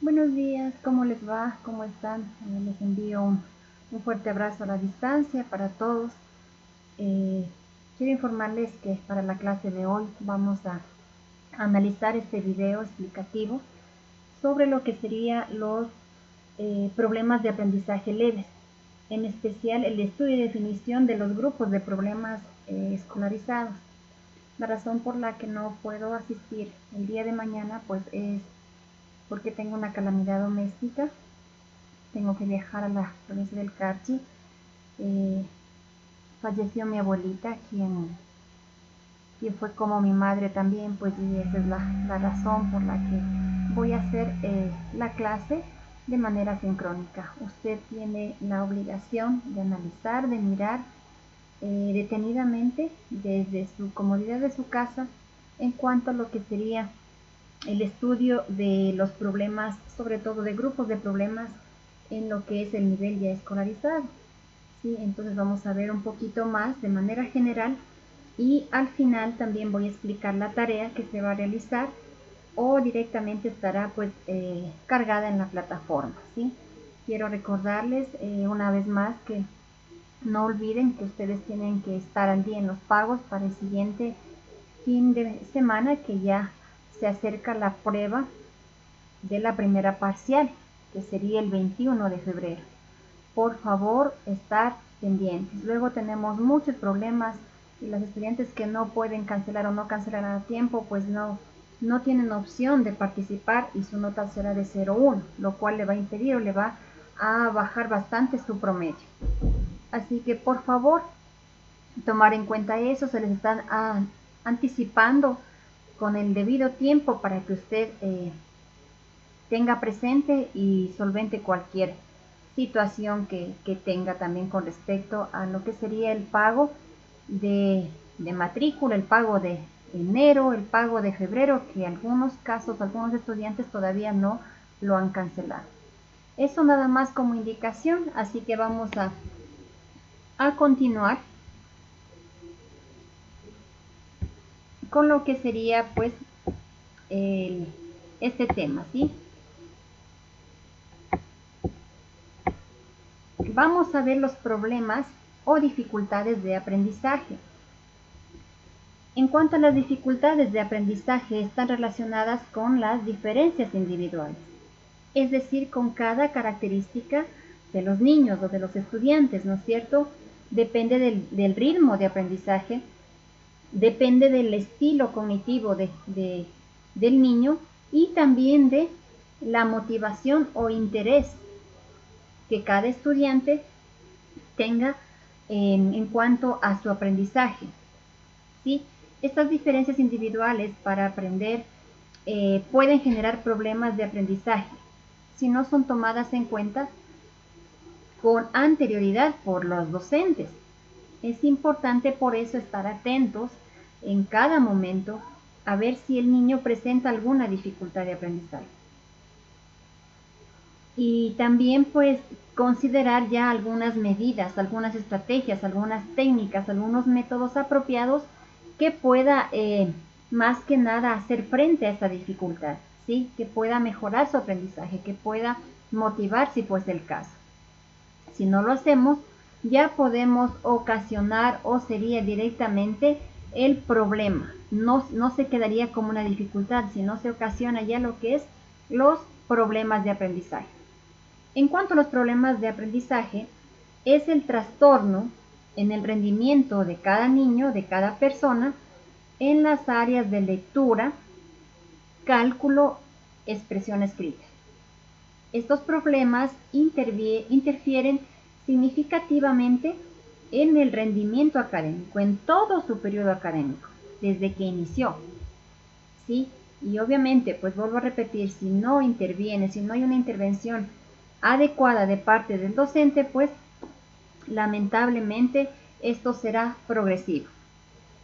Buenos días, ¿cómo les va? ¿Cómo están? Les envío un fuerte abrazo a la distancia para todos. Eh, Quiero informarles que para la clase de hoy vamos a analizar este video explicativo sobre lo que serían los problemas de aprendizaje leves, en especial el estudio y definición de los grupos de problemas escolarizados. La razón por la que no puedo asistir el día de mañana pues es porque tengo una calamidad doméstica. Tengo que viajar a la provincia del Carchi. Eh, Falleció mi abuelita, quien fue como mi madre también, pues, y esa es la razón por la que voy a hacer la clase de manera sincrónica. Usted tiene la obligación de analizar, de mirar detenidamente desde su comodidad de su casa en cuanto a lo que sería el estudio de los problemas, sobre todo de grupos de problemas en lo que es el nivel ya escolarizado. ¿Sí? Entonces vamos a ver un poquito más de manera general y al final también voy a explicar la tarea que se va a realizar o directamente estará pues cargada en la plataforma. ¿Sí? Quiero recordarles una vez más que no olviden que ustedes tienen que estar al día en los pagos para el siguiente fin de semana, que ya se acerca la prueba de la primera parcial, que sería el 21 de febrero. Por favor, estar pendientes. Luego tenemos muchos problemas y los estudiantes que no pueden cancelar o no cancelar a tiempo, pues no tienen opción de participar y su nota será de 0,1, lo cual le va a impedir o le va a bajar bastante su promedio. Así que por favor, tomar en cuenta eso, se les están anticipando con el debido tiempo para que usted tenga presente y solvente cualquier situación que tenga también con respecto a lo que sería el pago de matrícula, el pago de enero, el pago de febrero, que en algunos casos, algunos estudiantes todavía no lo han cancelado. Eso nada más como indicación, así que vamos a continuar con lo que sería pues este tema, ¿sí? Vamos a ver los problemas o dificultades de aprendizaje. En cuanto a las dificultades de aprendizaje, están relacionadas con las diferencias individuales, es decir, con cada característica de los niños o de los estudiantes, ¿no es cierto? Depende del ritmo de aprendizaje, depende del estilo cognitivo del niño y también de la motivación o interés que cada estudiante tenga en cuanto a su aprendizaje. ¿Sí? Estas diferencias individuales para aprender pueden generar problemas de aprendizaje si no son tomadas en cuenta con anterioridad por los docentes. Es importante por eso estar atentos en cada momento a ver si el niño presenta alguna dificultad de aprendizaje. Y también pues considerar ya algunas medidas, algunas estrategias, algunas técnicas, algunos métodos apropiados que pueda más que nada hacer frente a esta dificultad, ¿sí? Que pueda mejorar su aprendizaje, que pueda motivar si fuese el caso. Si no lo hacemos, ya podemos ocasionar o sería directamente el problema. No se quedaría como una dificultad, sino se ocasiona ya lo que es los problemas de aprendizaje. En cuanto a los problemas de aprendizaje, es el trastorno en el rendimiento de cada niño, de cada persona, en las áreas de lectura, cálculo, expresión escrita. Estos problemas interfieren significativamente en el rendimiento académico, en todo su periodo académico, desde que inició. ¿Sí? Y obviamente, pues vuelvo a repetir, si no interviene, si no hay una intervención adecuada de parte del docente, pues lamentablemente esto será progresivo.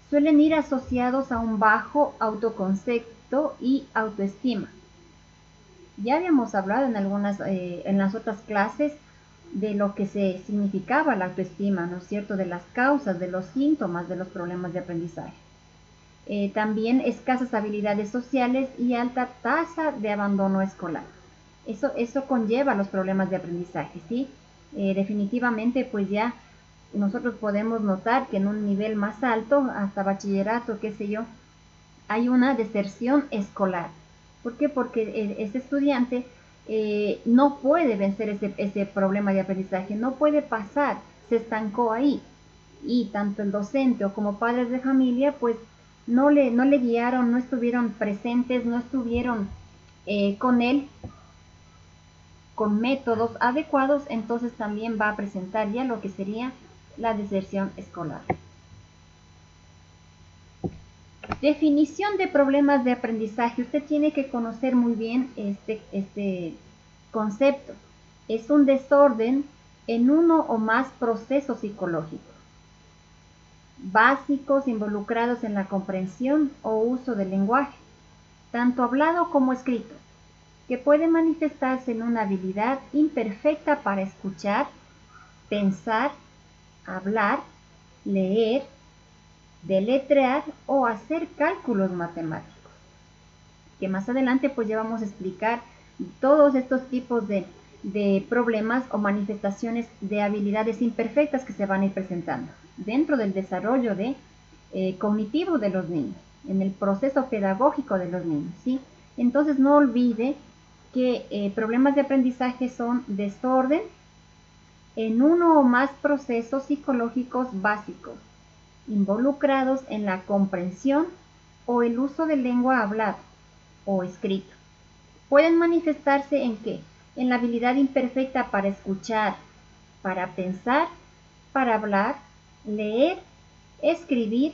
Suelen ir asociados a un bajo autoconcepto y autoestima. Ya habíamos hablado en las otras clases de lo que se significaba la autoestima, ¿no es cierto? De las causas, de los síntomas de los problemas de aprendizaje. También escasas habilidades sociales y alta tasa de abandono escolar. Eso conlleva los problemas de aprendizaje, ¿sí? Definitivamente, pues ya nosotros podemos notar que en un nivel más alto, hasta bachillerato, qué sé yo, hay una deserción escolar. ¿Por qué? Porque ese estudiante no puede vencer ese problema de aprendizaje, no puede pasar, se estancó ahí. Y tanto el docente o como padres de familia, pues no le guiaron, no estuvieron presentes, no estuvieron con él con métodos adecuados, entonces también va a presentar ya lo que sería la deserción escolar. Definición de problemas de aprendizaje. Usted tiene que conocer muy bien este concepto. Es un desorden en uno o más procesos psicológicos básicos involucrados en la comprensión o uso del lenguaje, tanto hablado como escrito, que puede manifestarse en una habilidad imperfecta para escuchar, pensar, hablar, leer, deletrear o hacer cálculos matemáticos, que más adelante pues ya vamos a explicar todos estos tipos de problemas o manifestaciones de habilidades imperfectas que se van a ir presentando dentro del desarrollo cognitivo de los niños, en el proceso pedagógico de los niños, ¿sí? Entonces no olvide que problemas de aprendizaje son desorden en uno o más procesos psicológicos básicos, involucrados en la comprensión o el uso de lengua hablada o escrito. Pueden manifestarse en ¿qué? En la habilidad imperfecta para escuchar, para pensar, para hablar, leer, escribir,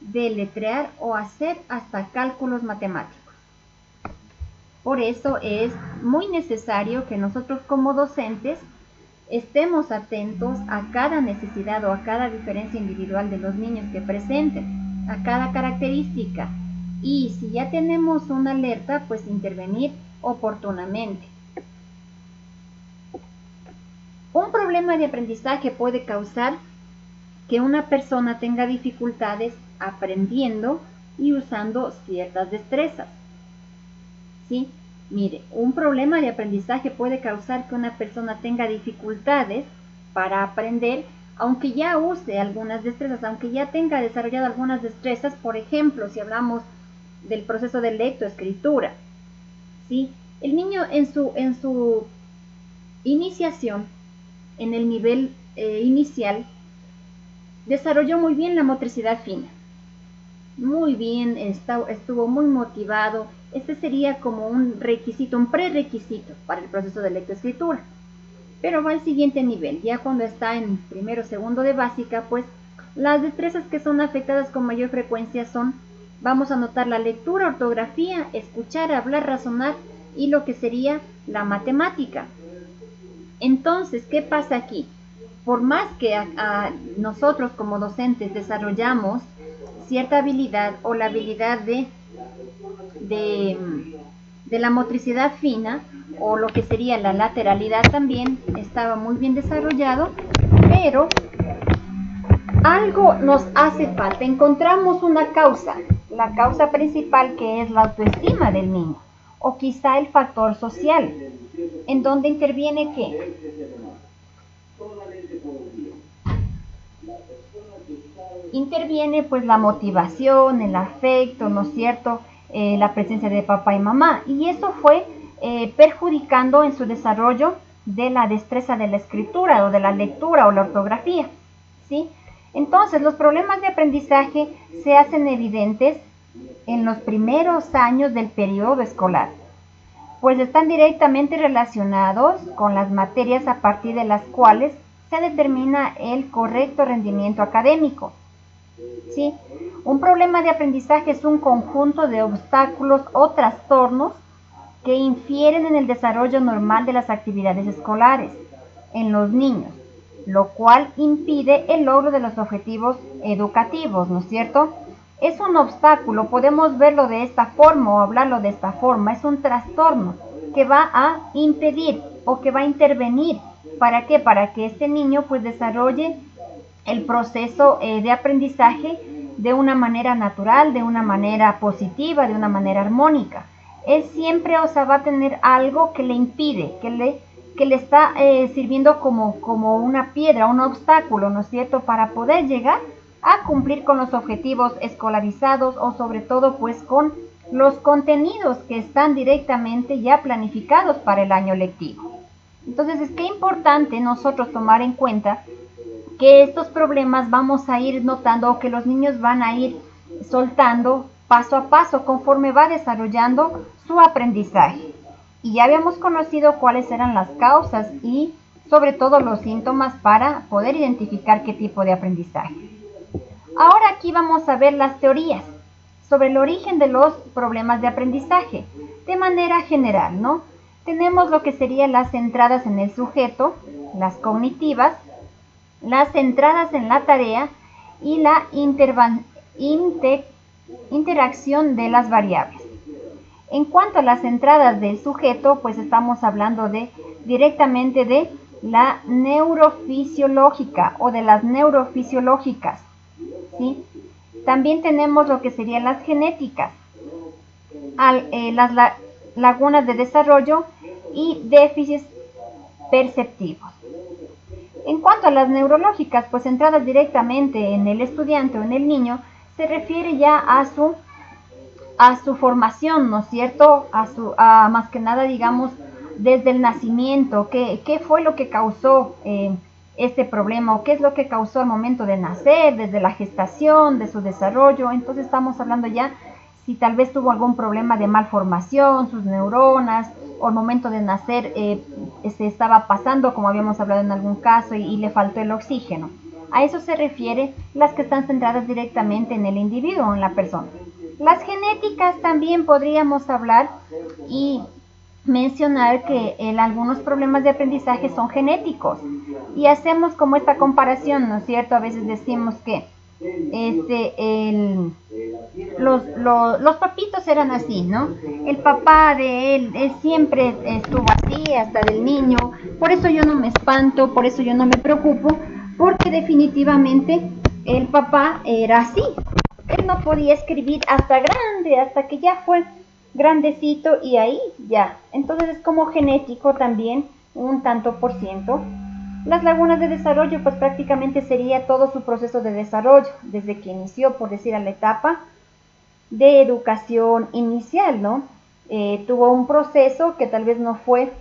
deletrear o hacer hasta cálculos matemáticos. Por eso es muy necesario que nosotros como docentes estemos atentos a cada necesidad o a cada diferencia individual de los niños que presenten, a cada característica. Y si ya tenemos una alerta, pues intervenir oportunamente. Un problema de aprendizaje puede causar que una persona tenga dificultades aprendiendo y usando ciertas destrezas. ¿Sí? Mire, un problema de aprendizaje puede causar que una persona tenga dificultades para aprender, aunque ya use algunas destrezas, aunque ya tenga desarrollado algunas destrezas. Por ejemplo, si hablamos del proceso de lectoescritura, ¿sí? El niño en su iniciación, en el nivel inicial, desarrolló muy bien la motricidad fina. Muy bien, estuvo muy motivado. Este sería como un requisito, un prerequisito para el proceso de lectoescritura. Pero va al siguiente nivel, ya cuando está en primero o segundo de básica, pues las destrezas que son afectadas con mayor frecuencia son, vamos a notar la lectura, ortografía, escuchar, hablar, razonar y lo que sería la matemática. Entonces, ¿qué pasa aquí? Por más que nosotros como docentes desarrollamos cierta habilidad o la habilidad de la motricidad fina o lo que sería la lateralidad también estaba muy bien desarrollado, pero algo nos hace falta. Encontramos una causa, la causa principal, que es la autoestima del niño o quizá el factor social, en donde interviene ¿qué? Interviene pues la motivación, el afecto, ¿no es cierto? La presencia de papá y mamá, y eso fue perjudicando en su desarrollo de la destreza de la escritura o de la lectura o la ortografía, ¿sí? Entonces los problemas de aprendizaje se hacen evidentes en los primeros años del periodo escolar, pues están directamente relacionados con las materias a partir de las cuales se determina el correcto rendimiento académico. ¿Sí? Un problema de aprendizaje es un conjunto de obstáculos o trastornos que infieren en el desarrollo normal de las actividades escolares en los niños, lo cual impide el logro de los objetivos educativos, ¿no es cierto? Es un obstáculo, podemos verlo de esta forma o hablarlo de esta forma, es un trastorno que va a impedir o que va a intervenir. ¿Para qué? Para que este niño pues desarrolle el proceso de aprendizaje de una manera natural, de una manera positiva, de una manera armónica. es siempre, o sea, va a tener algo que le impide, que le está sirviendo como una piedra, un obstáculo, ¿no es cierto?, para poder llegar a cumplir con los objetivos escolarizados o sobre todo pues con los contenidos que están directamente ya planificados para el año lectivo. Entonces es que importante nosotros tomar en cuenta que estos problemas vamos a ir notando o que los niños van a ir soltando paso a paso conforme va desarrollando su aprendizaje. Y ya habíamos conocido cuáles eran las causas y sobre todo los síntomas para poder identificar qué tipo de aprendizaje. Ahora aquí vamos a ver las teorías sobre el origen de los problemas de aprendizaje de manera general, ¿no? Tenemos lo que serían las entradas en el sujeto, las cognitivas, las entradas en la tarea y la interacción de las variables. En cuanto a las entradas del sujeto, pues estamos hablando directamente de la neurofisiológica o de las neurofisiológicas, ¿sí? También tenemos lo que serían las genéticas, las lagunas de desarrollo y déficits perceptivos. En cuanto a las neurológicas, pues centradas directamente en el estudiante o en el niño, se refiere ya a su formación, ¿no es cierto? Más que nada, digamos, desde el nacimiento, qué fue lo que causó este problema o qué es lo que causó al momento de nacer, desde la gestación, de su desarrollo. Entonces estamos hablando ya si tal vez tuvo algún problema de malformación, sus neuronas, o al momento de nacer se estaba pasando, como habíamos hablado en algún caso, y le faltó el oxígeno. A eso se refiere las que están centradas directamente en el individuo o en la persona. Las genéticas también podríamos hablar y mencionar que algunos problemas de aprendizaje son genéticos y hacemos como esta comparación, ¿no es cierto? A veces decimos que los papitos eran así, ¿no? El papá de él siempre estuvo así, hasta del niño. Por eso yo no me espanto, por eso yo no me preocupo, porque definitivamente el papá era así. Él no podía escribir hasta grande, hasta que ya fue grandecito y ahí ya. Entonces es como genético también, un tanto por ciento. Las lagunas de desarrollo pues prácticamente sería todo su proceso de desarrollo, desde que inició, por decir, a la etapa de educación inicial, ¿no? Tuvo un proceso que tal vez no fue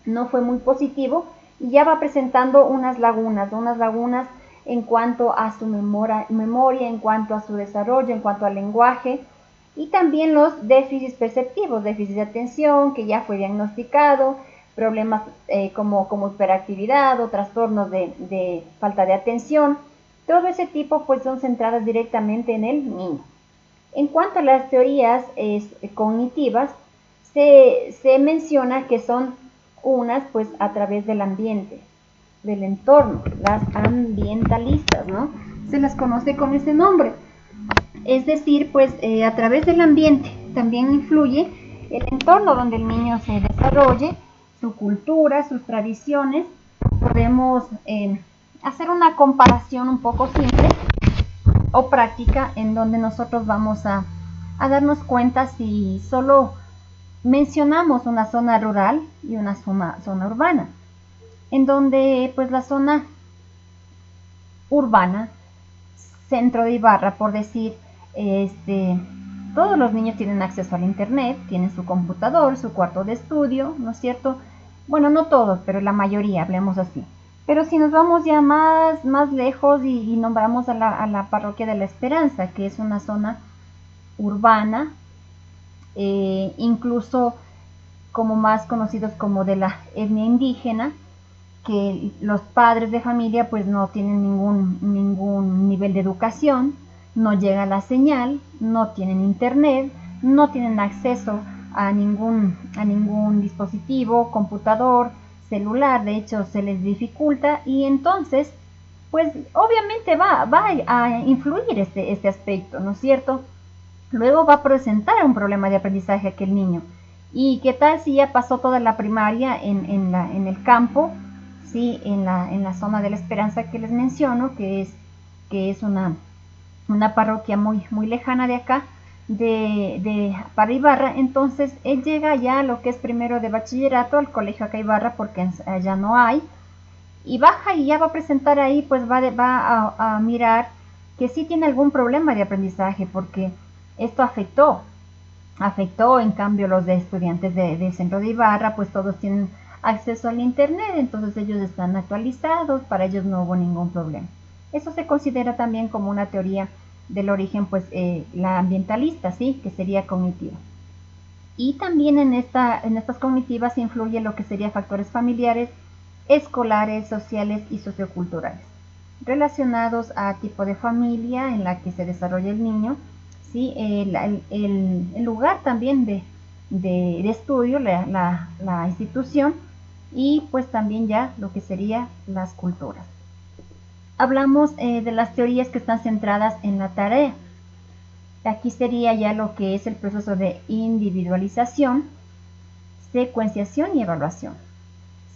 muy positivo y ya va presentando unas lagunas en cuanto a su memoria, en cuanto a su desarrollo, en cuanto al lenguaje, y también los déficits perceptivos, déficit de atención, que ya fue diagnosticado, problemas como hiperactividad o trastornos de falta de atención. Todo ese tipo pues son centradas directamente en el niño. En cuanto a las teorías cognitivas, se menciona que son unas pues a través del ambiente, del entorno, las ambientalistas, ¿no? Se las conoce con ese nombre. Es decir, pues a través del ambiente también influye el entorno donde el niño se desarrolle, su cultura, sus tradiciones. Podemos hacer una comparación un poco simple o práctica en donde nosotros vamos a darnos cuenta si solo mencionamos una zona rural y una zona urbana, en donde pues la zona urbana, centro de Ibarra, por decir, todos los niños tienen acceso al internet, tienen su computador, su cuarto de estudio, ¿no es cierto? Bueno, no todos, pero la mayoría, hablemos así. Pero si nos vamos ya más lejos y nombramos a la parroquia de la Esperanza, que es una zona urbana, incluso como más conocidos como de la etnia indígena, que los padres de familia pues no tienen ningún nivel de educación, no llega la señal, no tienen internet, no tienen acceso a ningún dispositivo, computador, celular. De hecho se les dificulta y entonces pues obviamente va a influir este aspecto, ¿no es cierto? Luego va a presentar un problema de aprendizaje aquel niño. ¿Y qué tal si ya pasó toda la primaria en el campo? Sí, en la zona de la Esperanza que les menciono, que es una parroquia muy lejana de acá, para Ibarra. Entonces él llega ya a lo que es primero de bachillerato al colegio acá Ibarra, porque allá no hay, y baja y ya va a presentar ahí, pues va a mirar que sí tiene algún problema de aprendizaje, porque esto afectó en cambio los de estudiantes del centro de Ibarra, pues todos tienen acceso al internet, entonces ellos están actualizados, para ellos no hubo ningún problema. Eso se considera también como una teoría del origen, pues la ambientalista, ¿sí? Que sería cognitiva. Y también en estas cognitivas influye lo que serían factores familiares, escolares, sociales y socioculturales, relacionados a tipo de familia en la que se desarrolla el niño, ¿sí? El lugar también de estudio, la institución, y pues también ya lo que serían las culturas. Hablamos de las teorías que están centradas en la tarea. Aquí sería ya lo que es el proceso de individualización, secuenciación y evaluación.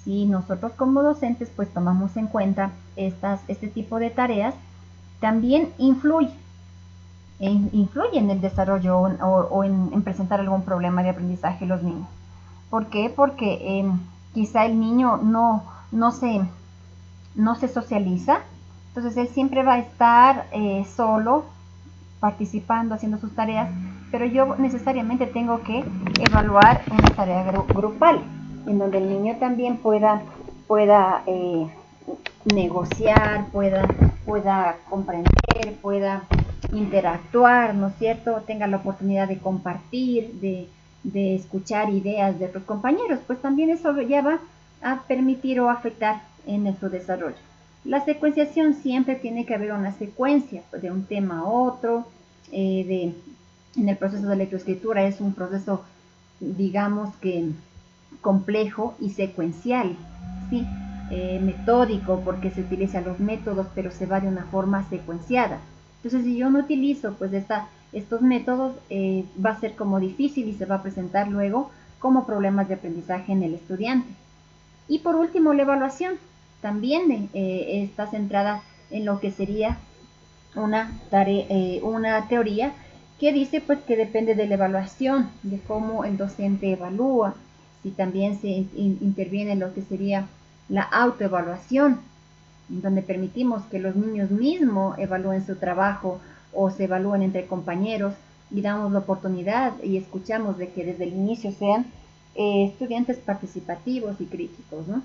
Si nosotros como docentes pues tomamos en cuenta este tipo de tareas, también influye en el desarrollo o en presentar algún problema de aprendizaje en los niños. ¿Por qué? Porque quizá el niño no se socializa, entonces él siempre va a estar solo, participando, haciendo sus tareas, pero yo necesariamente tengo que evaluar una tarea grupal, en donde el niño también pueda negociar, pueda comprender, pueda interactuar, ¿no es cierto? Tenga la oportunidad de compartir, de escuchar ideas de otros compañeros, pues también eso ya va a permitir o afectar en su desarrollo. La secuenciación siempre tiene que haber una secuencia de un tema a otro. En el proceso de lectoescritura es un proceso, digamos que complejo y secuencial, ¿sí? Metódico, porque se utilizan los métodos, pero se va de una forma secuenciada. Entonces, si yo no utilizo pues estos métodos, va a ser como difícil y se va a presentar luego como problemas de aprendizaje en el estudiante. Y por último, la evaluación también está centrada en lo que sería una teoría que dice pues que depende de la evaluación, de cómo el docente evalúa, si también se interviene en lo que sería la autoevaluación, en donde permitimos que los niños mismos evalúen su trabajo o se evalúen entre compañeros y damos la oportunidad y escuchamos de que desde el inicio sean estudiantes participativos y críticos, ¿no?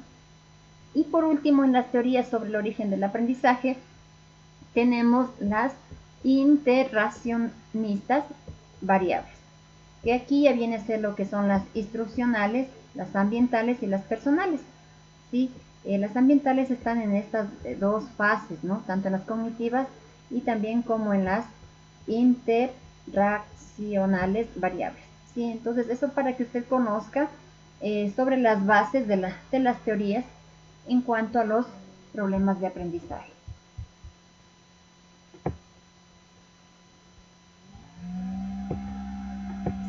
Y por último, en las teorías sobre el origen del aprendizaje, tenemos las interracionistas variables, que aquí ya viene a ser lo que son las instruccionales, las ambientales y las personales, ¿sí? Las ambientales están en estas dos fases, ¿no? Tanto en las cognitivas y también como en las interracionales variables, ¿sí? Entonces, eso para que usted conozca sobre las bases de las teorías en cuanto a los problemas de aprendizaje.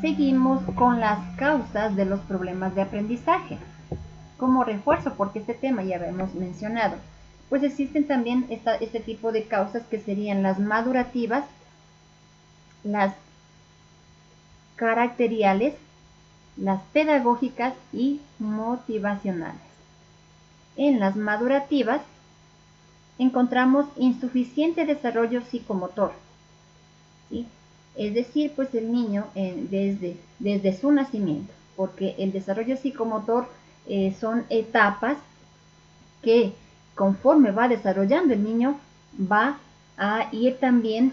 Seguimos con las causas de los problemas de aprendizaje. Como refuerzo, porque este tema ya habíamos mencionado, pues existen también este tipo de causas que serían las madurativas, las caracteriales, las pedagógicas y motivacionales. En las madurativas encontramos insuficiente desarrollo psicomotor, ¿sí? Es decir, pues el niño desde su nacimiento, porque el desarrollo psicomotor son etapas que conforme va desarrollando el niño va a ir también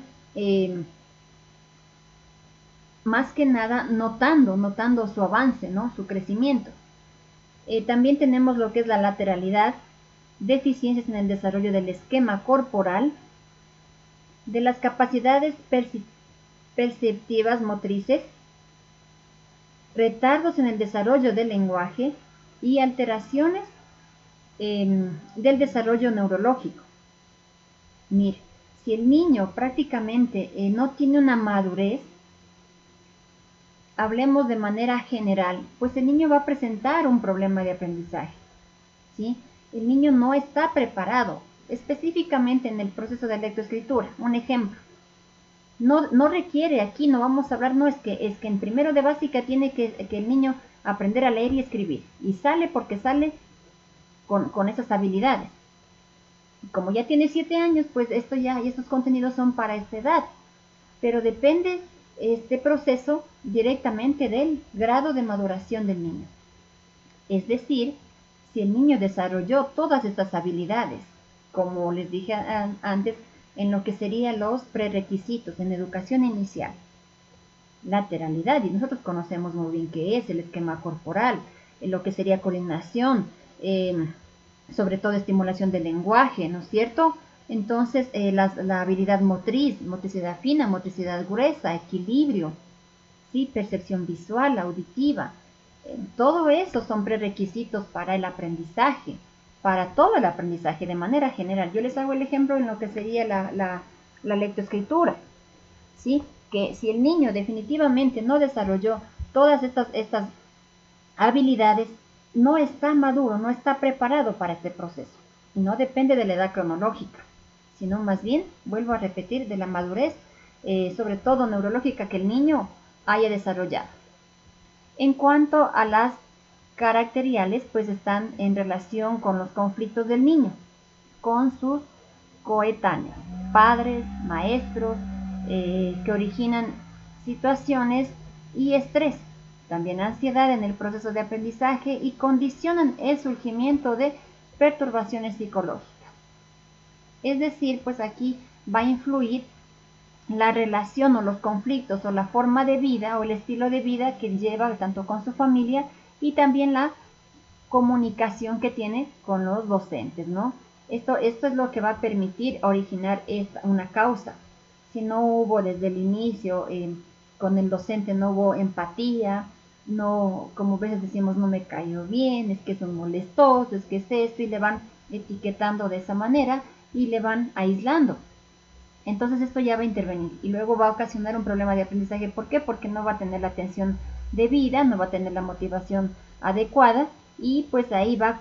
más que nada notando su avance, ¿no? Su crecimiento. También tenemos lo que es la lateralidad, deficiencias en el desarrollo del esquema corporal, de las capacidades perceptivas motrices, retardos en el desarrollo del lenguaje y alteraciones del desarrollo neurológico. Mire, si el niño prácticamente no tiene una madurez, hablemos de manera general, pues el niño va a presentar un problema de aprendizaje, ¿sí? El niño no está preparado, específicamente en el proceso de lectoescritura. Un ejemplo, No requiere, aquí no vamos a hablar, no, es que en primero de básica tiene que el niño aprender a leer y escribir, y sale porque sale con esas habilidades. Como ya tiene 7 años, pues esto ya, y estos contenidos son para esta edad, pero depende este proceso directamente del grado de maduración del niño. Es decir, si el niño desarrolló todas estas habilidades, como les dije antes, en lo que serían los prerequisitos en educación inicial, lateralidad, y nosotros conocemos muy bien qué es el esquema corporal, lo que sería coordinación, sobre todo estimulación del lenguaje, ¿no es cierto? Entonces, la habilidad motriz, motricidad fina, motricidad gruesa, equilibrio, ¿sí? Percepción visual, auditiva, todo eso son prerequisitos para el aprendizaje, para todo el aprendizaje de manera general. Yo les hago el ejemplo en lo que sería la lectoescritura, ¿sí? Que si el niño definitivamente no desarrolló todas estas habilidades, no está maduro, no está preparado para este proceso. No depende de la edad cronológica, sino más bien, vuelvo a repetir, de la madurez, sobre todo neurológica, que el niño haya desarrollado. En cuanto a las caracteriales, pues están en relación con los conflictos del niño, con sus coetáneos, padres, maestros, que originan situaciones y estrés, también ansiedad en el proceso de aprendizaje y condicionan el surgimiento de perturbaciones psicológicas. Es decir, pues aquí va a influir la relación o los conflictos o la forma de vida o el estilo de vida que lleva tanto con su familia y también la comunicación que tiene con los docentes, ¿no? Esto es lo que va a permitir originar una causa. Si no hubo desde el inicio, con el docente no hubo empatía, no, como a veces decimos, no me cayó bien, es que es un molestoso, es que es esto, y le van etiquetando de esa manera y le van aislando. Entonces esto ya va a intervenir y luego va a ocasionar un problema de aprendizaje. ¿Por qué? Porque no va a tener la atención debida, no va a tener la motivación adecuada y pues ahí va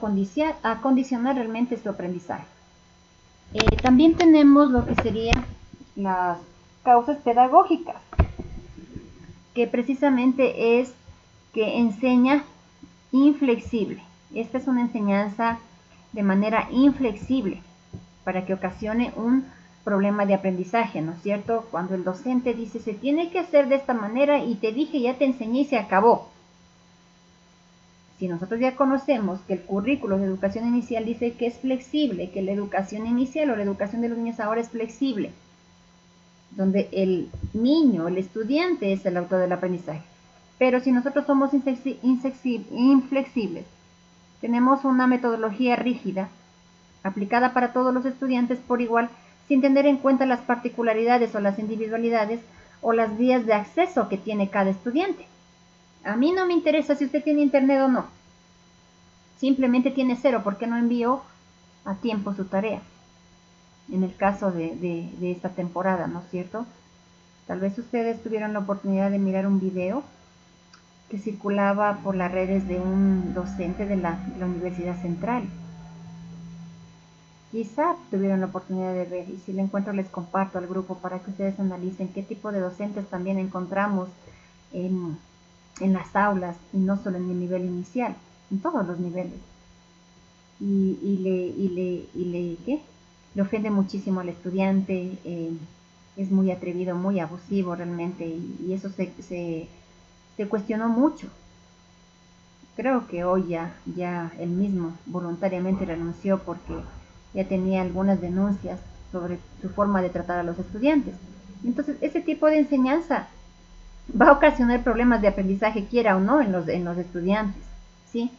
a condicionar realmente su aprendizaje. También tenemos lo que serían las causas pedagógicas, que precisamente es que enseña inflexible. Esta es una enseñanza de manera inflexible para que ocasione un problema de aprendizaje, ¿no es cierto? Cuando el docente dice, se tiene que hacer de esta manera y te dije, ya te enseñé y se acabó. Si nosotros ya conocemos que el currículo de educación inicial dice que es flexible, que la educación inicial o la educación de los niños ahora es flexible, donde el niño, el estudiante es el autor del aprendizaje. Pero si nosotros somos inflexibles, tenemos una metodología rígida, aplicada para todos los estudiantes por igual, sin tener en cuenta las particularidades o las individualidades o las vías de acceso que tiene cada estudiante. A mí no me interesa si usted tiene internet o no. Simplemente tiene 0 porque no envió a tiempo su tarea. En el caso de esta temporada, ¿no es cierto? Tal vez ustedes tuvieron la oportunidad de mirar un video que circulaba por las redes de un docente de la Universidad Central. Quizá tuvieron la oportunidad de ver, y si lo encuentro les comparto al grupo para que ustedes analicen qué tipo de docentes también encontramos en las aulas, y no solo en el nivel inicial, en todos los niveles. Le ofende muchísimo al estudiante, es muy atrevido, muy abusivo realmente, y eso se cuestionó mucho. Creo que hoy ya él mismo voluntariamente renunció porque ya tenía algunas denuncias sobre su forma de tratar a los estudiantes. Entonces, ese tipo de enseñanza va a ocasionar problemas de aprendizaje, quiera o no, en los estudiantes, ¿sí?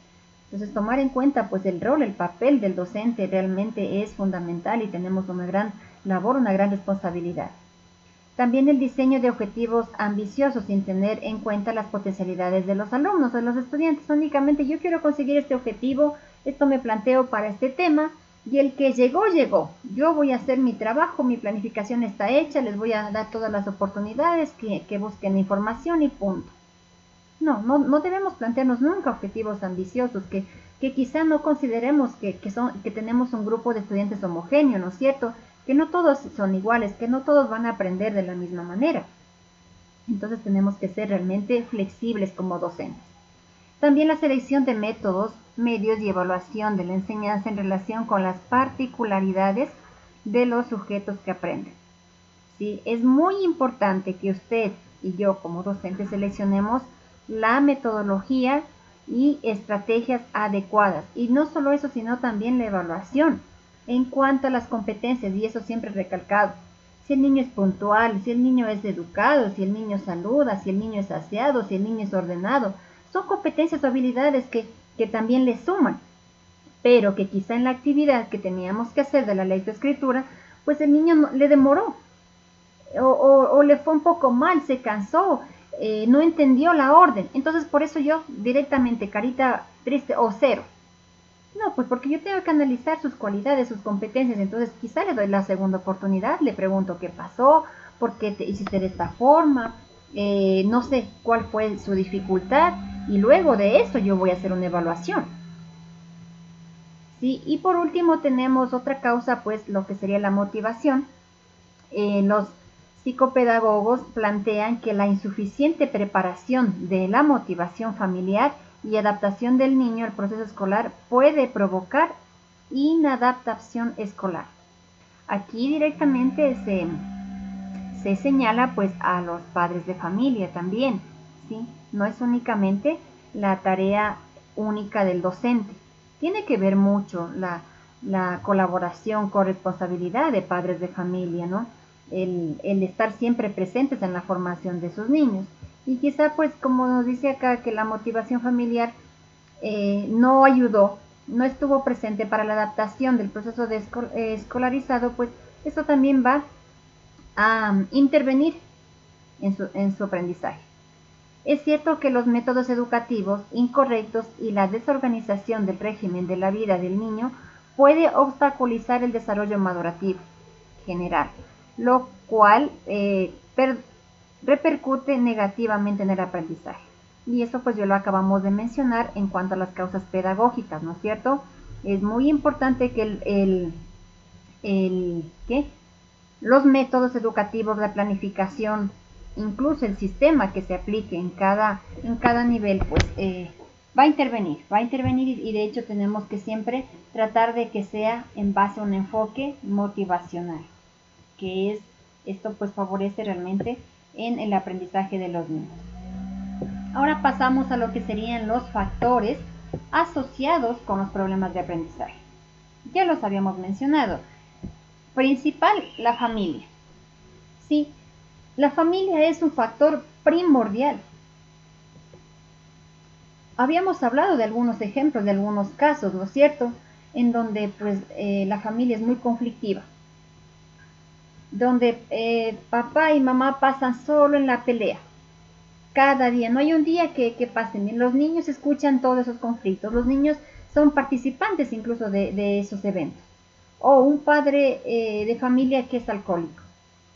Entonces, tomar en cuenta, pues, el rol, el papel del docente realmente es fundamental y tenemos una gran labor, una gran responsabilidad. También el diseño de objetivos ambiciosos sin tener en cuenta las potencialidades de los alumnos, de los estudiantes. Únicamente yo quiero conseguir este objetivo, esto me planteo para este tema, y el que llegó, llegó. Yo voy a hacer mi trabajo, mi planificación está hecha, les voy a dar todas las oportunidades, que busquen información y punto. No debemos plantearnos nunca objetivos ambiciosos, que quizá no consideremos que tenemos un grupo de estudiantes homogéneo, ¿no es cierto? que no todos son iguales, que no todos van a aprender de la misma manera. Entonces tenemos que ser realmente flexibles como docentes. También la selección de métodos, medios y evaluación de la enseñanza en relación con las particularidades de los sujetos que aprenden. ¿Sí? Es muy importante que usted y yo como docentes seleccionemos la metodología y estrategias adecuadas. Y no solo eso, sino también la evaluación en cuanto a las competencias, y eso siempre recalcado. Si el niño es puntual, si el niño es educado, si el niño saluda, si el niño es aseado, si el niño es ordenado. Son competencias o habilidades que también le suman, pero que quizá en la actividad que teníamos que hacer de la lectoescritura, pues el niño le demoró, o le fue un poco mal, se cansó, no entendió la orden. Entonces por eso yo directamente, carita triste o cero. No, pues porque yo tengo que analizar sus cualidades, sus competencias. Entonces quizá le doy la segunda oportunidad, le pregunto qué pasó, por qué te hiciste de esta forma, no sé cuál fue su dificultad, y luego de eso yo voy a hacer una evaluación. ¿Sí? Y por último tenemos otra causa, pues lo que sería la motivación. Los psicopedagogos plantean que la insuficiente preparación de la motivación familiar y adaptación del niño al proceso escolar puede provocar inadaptación escolar. Aquí directamente se señala pues a los padres de familia también, ¿sí? No es únicamente la tarea única del docente. Tiene que ver mucho la colaboración, corresponsabilidad de padres de familia, ¿no? El estar siempre presentes en la formación de sus niños. Y quizá pues como nos dice acá que la motivación familiar no ayudó, no estuvo presente para la adaptación del proceso de escolarizado, pues eso también va a intervenir en su aprendizaje. Es cierto que los métodos educativos incorrectos y la desorganización del régimen de la vida del niño puede obstaculizar el desarrollo madurativo general, lo cual repercute negativamente en el aprendizaje. Y eso pues yo lo acabamos de mencionar en cuanto a las causas pedagógicas, ¿no es cierto? Es muy importante que los métodos educativos, la planificación, incluso el sistema que se aplique en cada nivel, pues va a intervenir y de hecho tenemos que siempre tratar de que sea en base a un enfoque motivacional, que es esto pues favorece realmente en el aprendizaje de los niños. Ahora pasamos a lo que serían los factores asociados con los problemas de aprendizaje. Ya los habíamos mencionado. Principal, la familia. Sí, la familia es un factor primordial. Habíamos hablado de algunos ejemplos, de algunos casos, ¿no es cierto? En donde pues la familia es muy conflictiva, donde papá y mamá pasan solo en la pelea. Cada día, no hay un día que pasen bien. Los niños escuchan todos esos conflictos, los niños son participantes incluso de esos eventos. O un padre de familia que es alcohólico,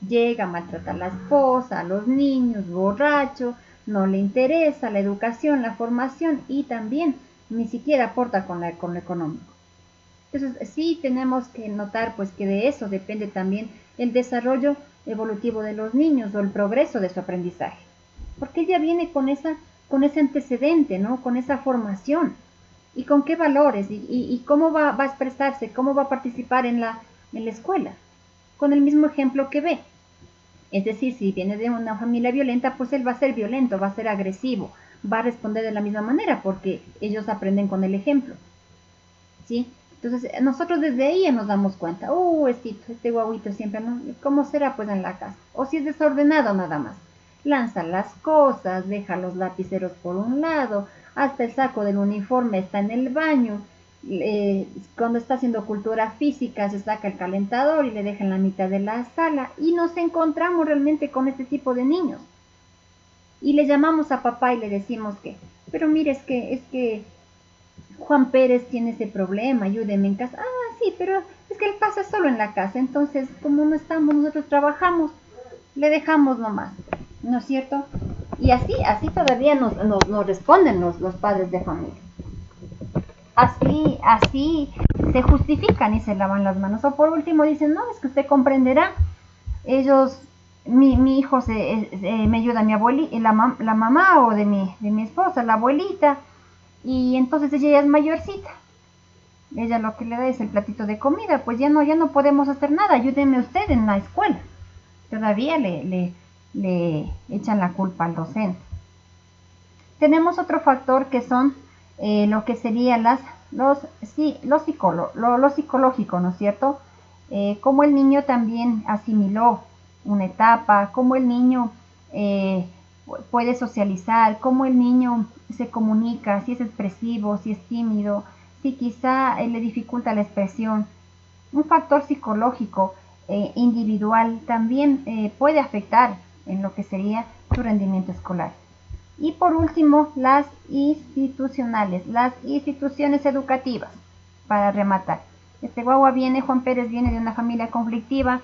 llega a maltratar a la esposa, a los niños, borracho, no le interesa la educación, la formación y también ni siquiera aporta con lo económico. Entonces sí tenemos que notar pues que de eso depende también el desarrollo evolutivo de los niños o el progreso de su aprendizaje. Porque ella viene con ese antecedente, ¿no? Con esa formación. ¿Y con qué valores? ¿Y cómo va a expresarse? ¿Cómo va a participar en la escuela? Con el mismo ejemplo que ve. Es decir, si viene de una familia violenta, pues él va a ser violento, va a ser agresivo, va a responder de la misma manera, porque ellos aprenden con el ejemplo. ¿Sí? Entonces, nosotros desde ahí ya nos damos cuenta, este guaguito siempre, ¿no? ¿Cómo será pues en la casa? O si es desordenado nada más. Lanza las cosas, deja los lapiceros por un lado, hasta el saco del uniforme está en el baño. Cuando está haciendo cultura física se saca el calentador y le deja en la mitad de la sala y nos encontramos realmente con este tipo de niños. Y le llamamos a papá y le decimos pero mire, es que Juan Pérez tiene ese problema, ayúdeme en casa. Ah, sí, pero es que él pasa solo en la casa, entonces como no estamos, nosotros trabajamos, le dejamos nomás, ¿no es cierto? Y así todavía nos responden los padres de familia. Así se justifican y se lavan las manos. O por último dicen, no, es que usted comprenderá, ellos, mi hijo me ayuda mi abuelita, la mamá o de mi esposa, la abuelita, y entonces ella ya es mayorcita. Ella lo que le da es el platito de comida, pues ya no podemos hacer nada, ayúdeme usted en la escuela. Todavía le echan la culpa al docente. Tenemos otro factor que son lo que sería lo psicológico, ¿no es cierto? Cómo el niño también asimiló una etapa, cómo el niño puede socializar, cómo el niño se comunica, si es expresivo, si es tímido, si quizá le dificulta la expresión. Un factor psicológico individual también puede afectar en lo que sería su rendimiento escolar. Y por último, las institucionales, las instituciones educativas, para rematar. Juan Pérez viene de una familia conflictiva,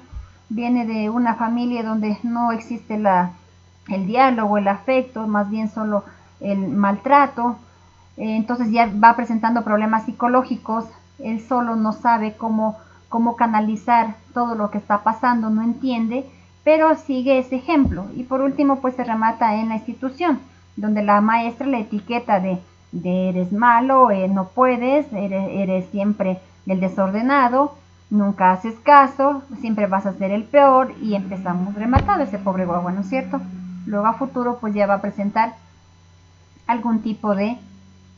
viene de una familia donde no existe el diálogo, el afecto, más bien solo el maltrato. Entonces ya va presentando problemas psicológicos, él solo no sabe cómo canalizar todo lo que está pasando, no entiende, pero sigue ese ejemplo. Y por último, pues se remata en la institución, donde la maestra le etiqueta de eres malo, no puedes, eres siempre el desordenado, nunca haces caso, siempre vas a ser el peor, y empezamos rematado ese pobre guagua, ¿no es cierto? Luego a futuro pues ya va a presentar algún tipo de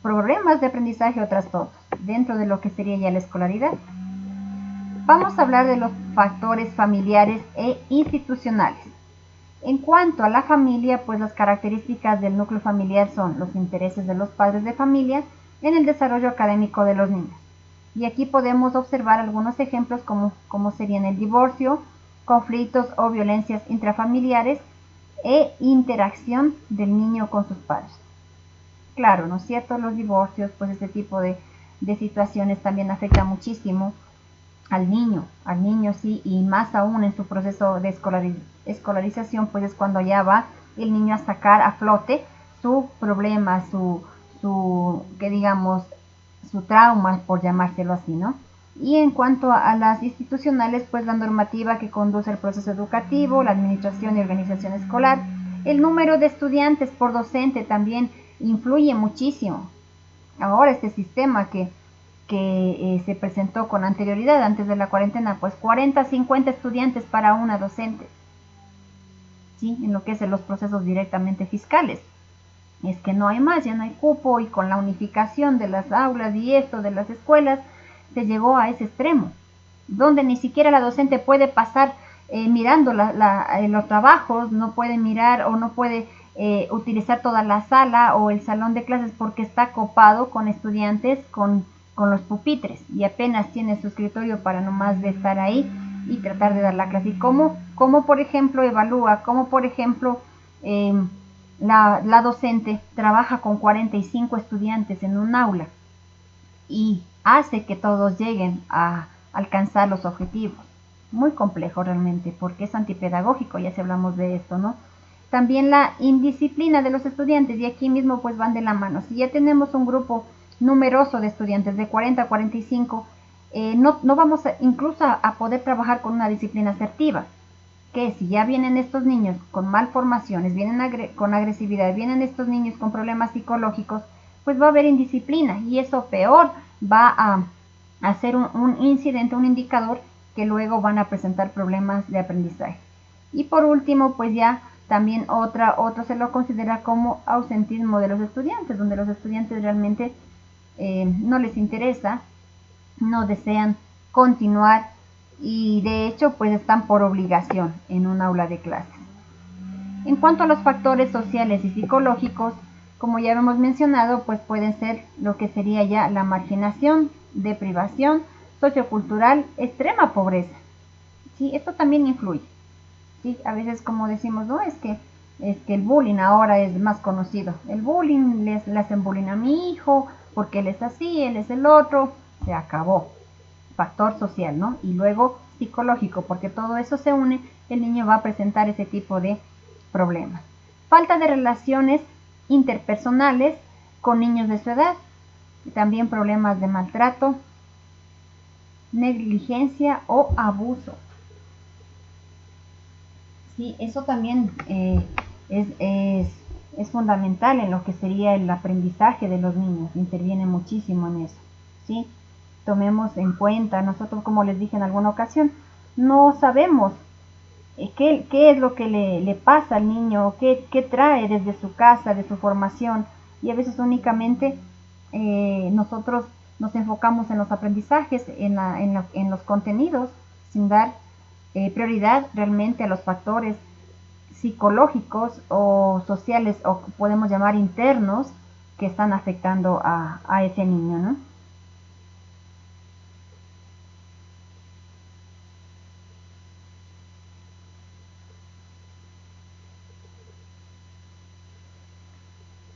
problemas de aprendizaje o trastornos dentro de lo que sería ya la escolaridad. Vamos a hablar de los factores familiares e institucionales. En cuanto a la familia, pues las características del núcleo familiar son los intereses de los padres de familia en el desarrollo académico de los niños. Y aquí podemos observar algunos ejemplos como serían el divorcio, conflictos o violencias intrafamiliares e interacción del niño con sus padres. Claro, ¿no es cierto? Los divorcios, pues este tipo de situaciones también afectan muchísimo al niño sí, y más aún en su proceso de escolarización, pues es cuando ya va el niño a sacar a flote su problema, su trauma, por llamárselo así, ¿no? Y en cuanto a las institucionales, pues la normativa que conduce el proceso educativo, la administración y organización escolar, el número de estudiantes por docente también influye muchísimo. Ahora este sistema que se presentó con anterioridad, antes de la cuarentena, pues 40, 50 estudiantes para una docente, ¿sí? En lo que es en los procesos directamente fiscales. Es que no hay más, ya no hay cupo, y con la unificación de las aulas y esto de las escuelas, se llegó a ese extremo, donde ni siquiera la docente puede pasar mirando los trabajos, no puede mirar o no puede utilizar toda la sala o el salón de clases porque está copado con estudiantes, con los pupitres, y apenas tiene su escritorio para nomás de estar ahí y tratar de dar la clase. Y cómo por ejemplo evalúa, cómo por ejemplo la docente trabaja con 45 estudiantes en un aula y hace que todos lleguen a alcanzar los objetivos. Muy complejo realmente, porque es antipedagógico, ya si hablamos de esto, ¿no? También la indisciplina de los estudiantes, y aquí mismo pues van de la mano. Si ya tenemos un grupo numeroso de estudiantes de 40 a 45, no vamos incluso a poder trabajar con una disciplina asertiva, que si ya vienen estos niños con malformaciones, vienen con agresividad, vienen estos niños con problemas psicológicos, pues va a haber indisciplina, y eso peor va a ser un incidente, un indicador que luego van a presentar problemas de aprendizaje. Y por último, pues ya también otro se lo considera como ausentismo de los estudiantes, donde los estudiantes realmente no les interesa, no desean continuar, y de hecho pues están por obligación en un aula de clases. En cuanto a los factores sociales y psicológicos, como ya hemos mencionado, pues pueden ser lo que sería ya la marginación, deprivación sociocultural, extrema pobreza. ¿Sí? Esto también influye. ¿Sí? A veces, como decimos, no, es que el bullying ahora es más conocido. El bullying, le hacen bullying a mi hijo, porque él es así, él es el otro, se acabó. Factor social, ¿no? Y luego psicológico, porque todo eso se une, el niño va a presentar ese tipo de problemas. Falta de relaciones interpersonales con niños de su edad, también problemas de maltrato, negligencia o abuso. Sí, eso también es fundamental en lo que sería el aprendizaje de los niños, interviene muchísimo en eso. ¿Sí? Tomemos en cuenta, nosotros, como les dije en alguna ocasión, no sabemos qué es lo que le pasa al niño, qué trae desde su casa, de su formación, y a veces únicamente nosotros nos enfocamos en los aprendizajes, en los contenidos, sin dar prioridad realmente a los factores psicológicos o sociales, o podemos llamar internos, que están afectando a ese niño, ¿no?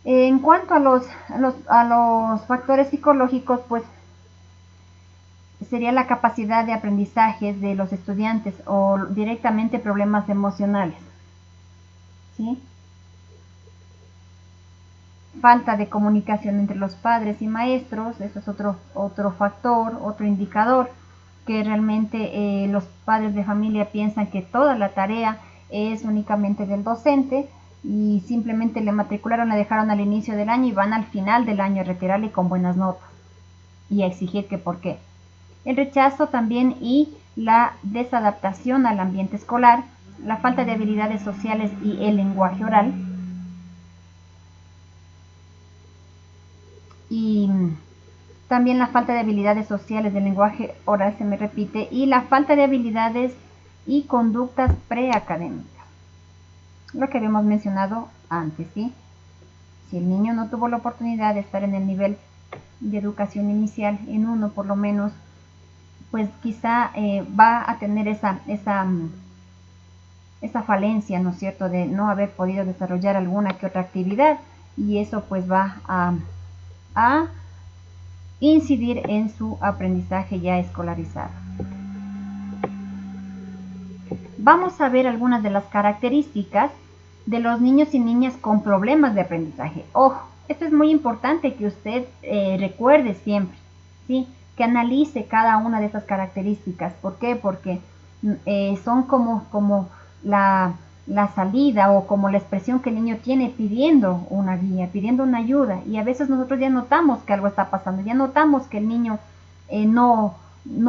En cuanto a los factores psicológicos, pues sería la capacidad de aprendizaje de los estudiantes o directamente problemas emocionales, ¿sí? Falta de comunicación entre los padres y maestros, eso es otro factor, otro indicador, que realmente los padres de familia piensan que toda la tarea es únicamente del docente y simplemente le matricularon, le dejaron al inicio del año y van al final del año a retirarle con buenas notas y a exigir que por qué. El rechazo también y la desadaptación al ambiente escolar, la falta de habilidades sociales y el lenguaje oral. Y también la falta de habilidades sociales del lenguaje oral, se me repite, y la falta de habilidades y conductas preacadémicas. Lo que habíamos mencionado antes, ¿sí? Si el niño no tuvo la oportunidad de estar en el nivel de educación inicial, en uno por lo menos, pues quizá va a tener esa falencia, ¿no es cierto?, de no haber podido desarrollar alguna que otra actividad, y eso pues va a incidir en su aprendizaje ya escolarizado. Vamos a ver algunas de las características de los niños y niñas con problemas de aprendizaje. Ojo, esto es muy importante que usted recuerde siempre, ¿sí? Que analice cada una de esas características. ¿Por qué? Porque son como la salida o como la expresión que el niño tiene pidiendo una guía, pidiendo una ayuda, y a veces nosotros ya notamos que algo está pasando, ya notamos que el niño no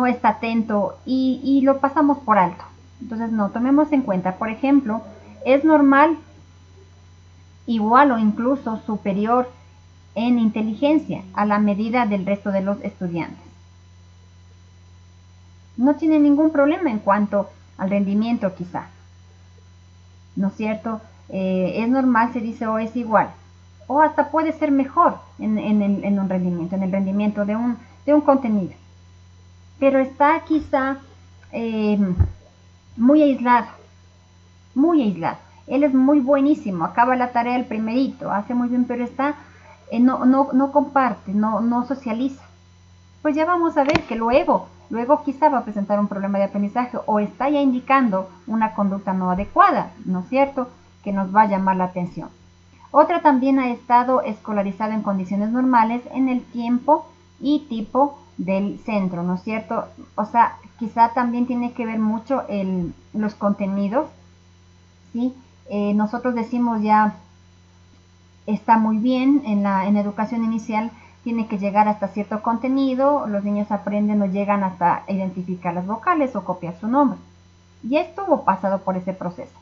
está atento y lo pasamos por alto. Entonces no, tomemos en cuenta, por ejemplo, es normal, igual o incluso superior en inteligencia a la medida del resto de los estudiantes. No tiene ningún problema en cuanto al rendimiento quizá, ¿no es cierto? Es normal, se dice, o es igual, o hasta puede ser mejor en un rendimiento, en el rendimiento de un contenido, pero está quizá muy aislado, muy aislado. Él es muy buenísimo, acaba la tarea el primerito, hace muy bien, pero está no comparte, no socializa. Pues ya vamos a ver que luego quizá va a presentar un problema de aprendizaje o está ya indicando una conducta no adecuada, ¿no es cierto?, que nos va a llamar la atención. Otra también ha estado escolarizada en condiciones normales en el tiempo y tipo del centro, ¿no es cierto? O sea, quizá también tiene que ver mucho los contenidos, ¿sí? Nosotros decimos ya está muy bien en educación inicial, tiene que llegar hasta cierto contenido, los niños aprenden o llegan hasta identificar las vocales o copiar su nombre. Ya estuvo pasado por ese proceso,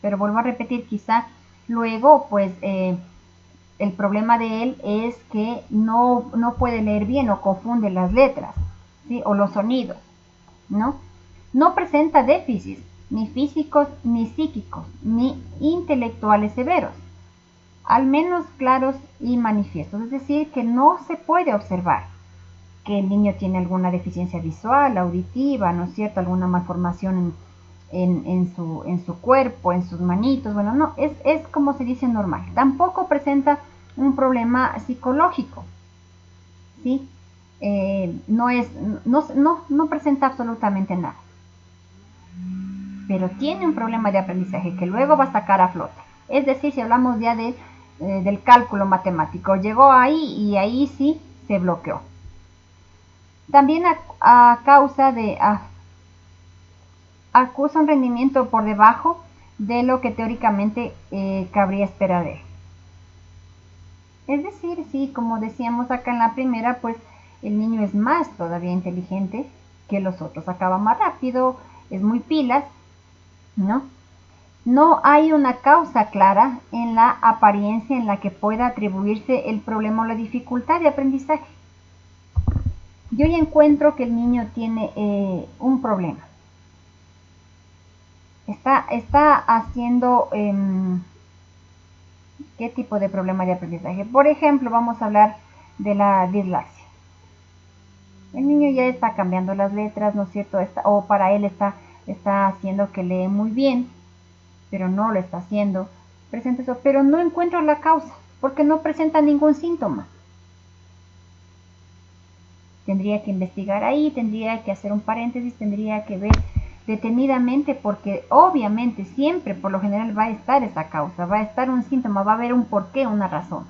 pero vuelvo a repetir, quizá luego pues el problema de él es que no puede leer bien o confunde las letras, ¿sí?, o los sonidos, ¿no? No presenta déficits, ni físicos, ni psíquicos, ni intelectuales severos, al menos claros y manifiestos. Es decir, que no se puede observar que el niño tiene alguna deficiencia visual, auditiva, ¿no es cierto?, alguna malformación en su cuerpo, en sus manitos. Bueno, no, es como se dice normal. Tampoco presenta un problema psicológico, ¿sí? No presenta absolutamente nada, pero tiene un problema de aprendizaje que luego va a sacar a flote. Es decir, si hablamos ya del cálculo matemático, llegó ahí y ahí sí se bloqueó. También a causa de acusa un rendimiento por debajo de lo que teóricamente cabría esperar de él. Es decir, sí, como decíamos acá en la primera, pues el niño es más todavía inteligente que los otros, acaba más rápido, es muy pilas, ¿no? No hay una causa clara en la apariencia en la que pueda atribuirse el problema o la dificultad de aprendizaje. Yo ya encuentro que el niño tiene un problema. Está haciendo ¿qué tipo de problema de aprendizaje? Por ejemplo, vamos a hablar de la dislexia. El niño ya está cambiando las letras, ¿no es cierto? O para él está haciendo que lee muy bien, pero no lo está haciendo. Presenta eso, pero no encuentro la causa, porque no presenta ningún síntoma. Tendría que investigar ahí, tendría que hacer un paréntesis, tendría que ver detenidamente, porque obviamente siempre, por lo general, va a estar esa causa, va a estar un síntoma, va a haber un porqué, una razón.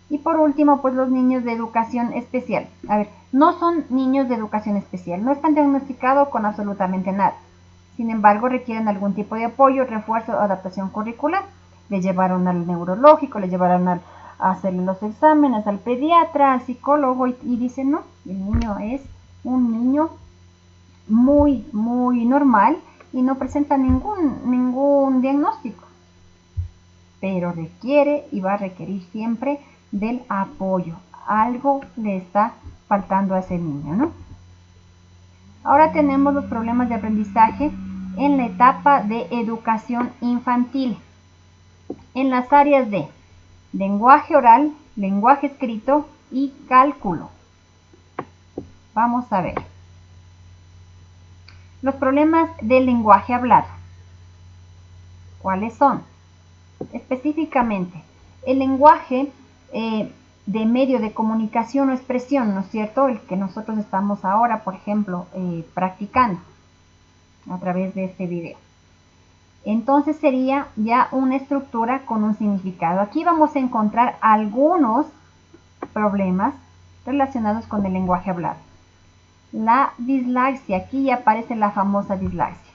Y por último, pues los niños de educación especial. A ver, no son niños de educación especial, no están diagnosticados con absolutamente nada. Sin embargo, requieren algún tipo de apoyo, refuerzo o adaptación curricular. Le llevaron al neurológico, le llevaron a hacerle los exámenes, al pediatra, al psicólogo y dicen, no, el niño es un niño muy normal y no presenta ningún diagnóstico, pero requiere y va a requerir siempre del apoyo. Algo le está faltando a ese niño, ¿no? Ahora tenemos los problemas de aprendizaje en la etapa de educación infantil, en las áreas de lenguaje oral, lenguaje escrito y cálculo. Vamos a ver. Los problemas del lenguaje hablado. ¿Cuáles son? Específicamente, el lenguaje de medio de comunicación o expresión, ¿no es cierto? El que nosotros estamos ahora, por ejemplo, practicando a través de este video. Entonces sería ya una estructura con un significado. Aquí vamos a encontrar algunos problemas relacionados con el lenguaje hablado. La dislexia, aquí ya aparece la famosa dislexia.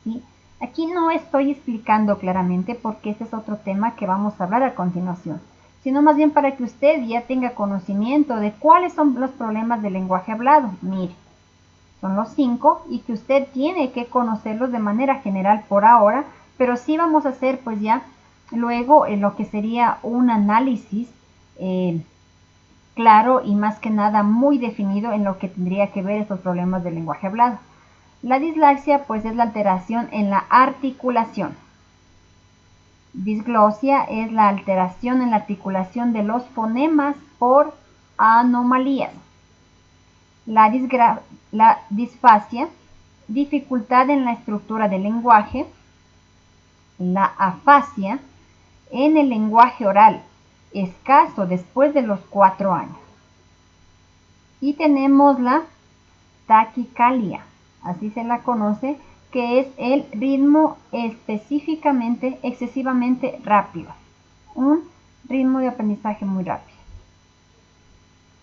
¿Sí? Aquí no estoy explicando claramente porque ese es otro tema que vamos a hablar a continuación, sino más bien para que usted ya tenga conocimiento de cuáles son los problemas del lenguaje hablado. Mire, son los 5 y que usted tiene que conocerlos de manera general por ahora, pero sí vamos a hacer pues ya luego en lo que sería un análisis claro y más que nada muy definido en lo que tendría que ver estos problemas del lenguaje hablado. La dislexia pues es la alteración en la articulación. Disglosia es la alteración en la articulación de los fonemas por anomalías. La disfasia, dificultad en la estructura del lenguaje. La afasia, en el lenguaje oral, escaso después de los 4 años. Y tenemos la taquicardia, así se la conoce, que es el ritmo específicamente, excesivamente rápido. Un ritmo de aprendizaje muy rápido.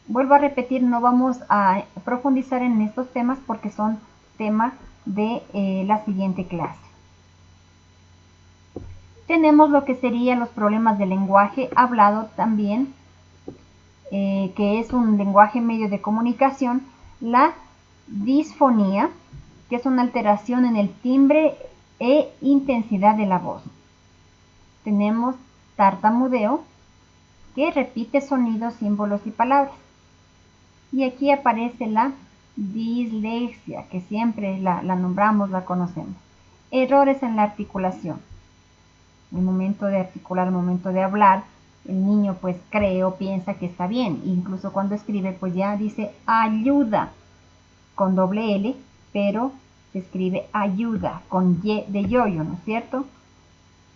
Vuelvo a repetir, no vamos a profundizar en estos temas porque son tema de la siguiente clase. Tenemos lo que serían los problemas del lenguaje hablado también, que es un lenguaje medio de comunicación. La disfonía, que es una alteración en el timbre e intensidad de la voz. Tenemos tartamudeo, que repite sonidos, símbolos y palabras. Y aquí aparece la dislexia, que siempre la nombramos, la conocemos. Errores en la articulación. El momento de articular, el momento de hablar, el niño pues cree o piensa que está bien. Incluso cuando escribe pues ya dice ayuda con doble L, pero se escribe ayuda con Y de yoyo, ¿no es cierto?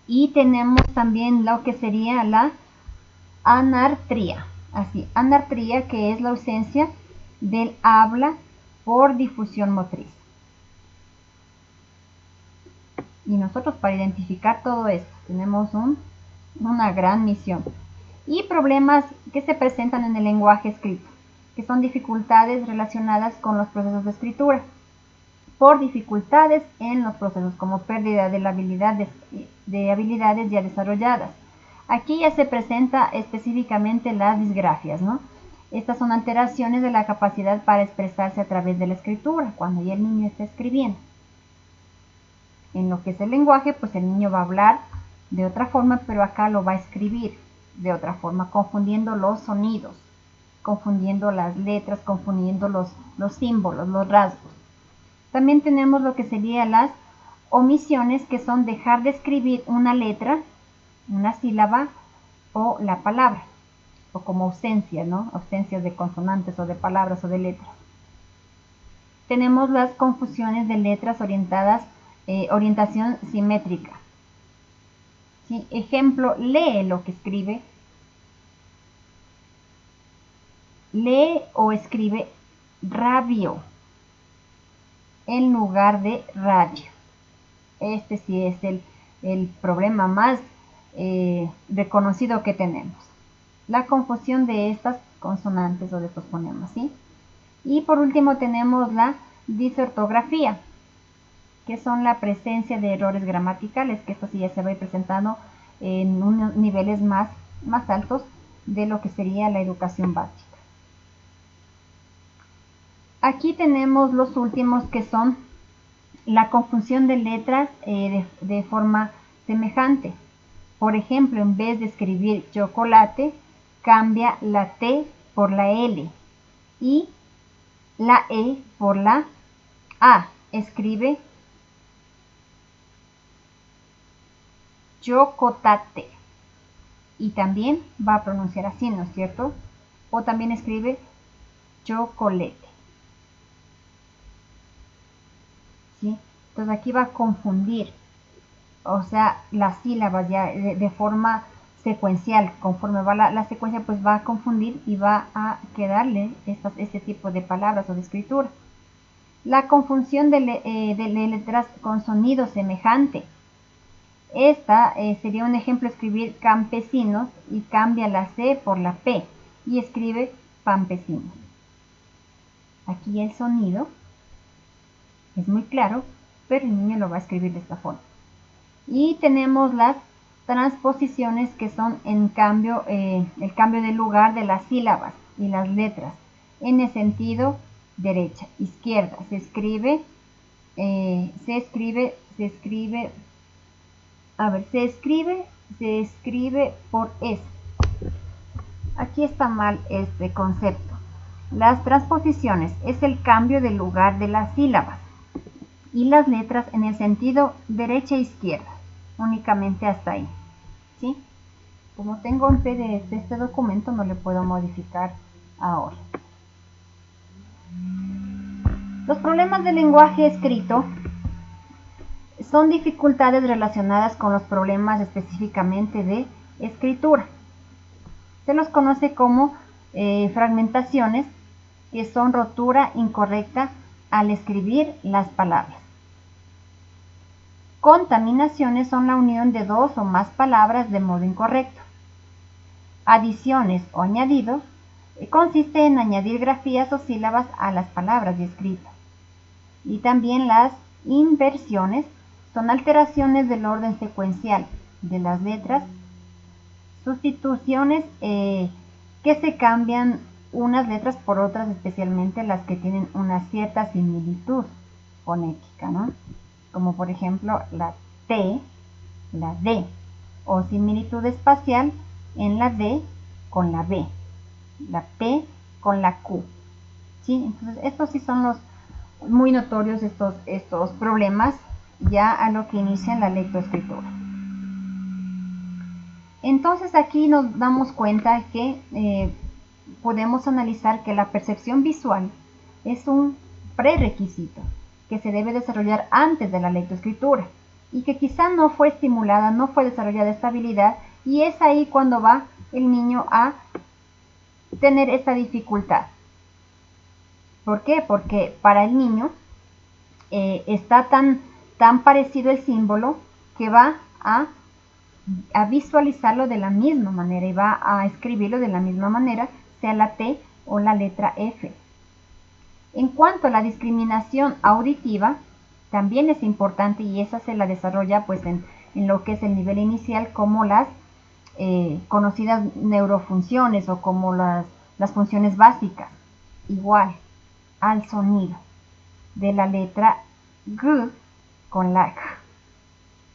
Y tenemos también lo que sería la anartria. Así, anartria, que es la ausencia del habla por difusión motriz. Y nosotros para identificar todo esto tenemos una gran misión. Y problemas que se presentan en el lenguaje escrito. que son dificultades relacionadas con los procesos de escritura, por dificultades en los procesos, como pérdida de la habilidad de habilidades ya desarrolladas. Aquí ya se presenta específicamente las disgrafias, ¿no? Estas son alteraciones de la capacidad para expresarse a través de la escritura, cuando ya el niño está escribiendo. En lo que es el lenguaje, pues el niño va a hablar de otra forma, pero acá lo va a escribir de otra forma, confundiendo los sonidos, confundiendo las letras, confundiendo los símbolos, los rasgos. También tenemos lo que serían las omisiones, que son dejar de escribir una letra, una sílaba o la palabra, o como ausencias, ¿no? Ausencias de consonantes o de palabras o de letras. Tenemos las confusiones de letras orientadas, orientación simétrica. ¿Sí? Ejemplo, lee lo que escribe. Lee o escribe rabio en lugar de radio. Este sí es el problema más reconocido que tenemos. La confusión de estas consonantes o de estos fonemas, ¿sí? Y por último tenemos la disortografía, que son la presencia de errores gramaticales, que esto sí ya se va a ir presentando en unos niveles más altos de lo que sería la educación básica. Aquí tenemos los últimos, que son la confusión de letras de forma semejante. Por ejemplo, en vez de escribir chocolate, cambia la T por la L y la E por la A. Escribe chocotate y también va a pronunciar así, ¿no es cierto? O también escribe chocolate. ¿Sí? Entonces aquí va a confundir, o sea, las sílabas ya de forma secuencial. Conforme va la secuencia, pues va a confundir y va a quedarle este tipo de palabras o de escritura. La confusión de letras con sonido semejante. Esta sería un ejemplo: escribir campesinos y cambia la C por la P y escribe pampesinos. Aquí el sonido es muy claro, pero el niño lo va a escribir de esta forma. Y tenemos las transposiciones, que son el cambio de lugar de las sílabas y las letras en el sentido derecha, izquierda. Se escribe por S. Aquí está mal este concepto. Las transposiciones es el cambio de lugar de las sílabas y las letras en el sentido derecha e izquierda, únicamente hasta ahí, ¿sí? Como tengo un PDF de este documento, no le puedo modificar ahora. Los problemas del lenguaje escrito son dificultades relacionadas con los problemas específicamente de escritura. Se los conoce como fragmentaciones, que son rotura incorrecta al escribir las palabras. Contaminaciones son la unión de dos o más palabras de modo incorrecto. Adiciones o añadidos consiste en añadir grafías o sílabas a las palabras y escrito. Y también las inversiones son alteraciones del orden secuencial de las letras, sustituciones que se cambian unas letras por otras, especialmente las que tienen una cierta similitud fonética, ¿no? Como por ejemplo la T, la D, o similitud espacial en la D con la B, la P con la Q, ¿sí? Entonces estos sí son los muy notorios, estos problemas ya a lo que inicia la lectoescritura. Entonces aquí nos damos cuenta que podemos analizar que la percepción visual es un prerequisito que se debe desarrollar antes de la lectoescritura y que quizá no fue estimulada, no fue desarrollada esta habilidad, y es ahí cuando va el niño a tener esta dificultad. ¿Por qué? Porque para el niño está tan parecido el símbolo que va a visualizarlo de la misma manera y va a escribirlo de la misma manera, sea la T o la letra F. En cuanto a la discriminación auditiva, también es importante y esa se la desarrolla pues en lo que es el nivel inicial como las conocidas neurofunciones o como las funciones básicas, igual al sonido de la letra G con la G.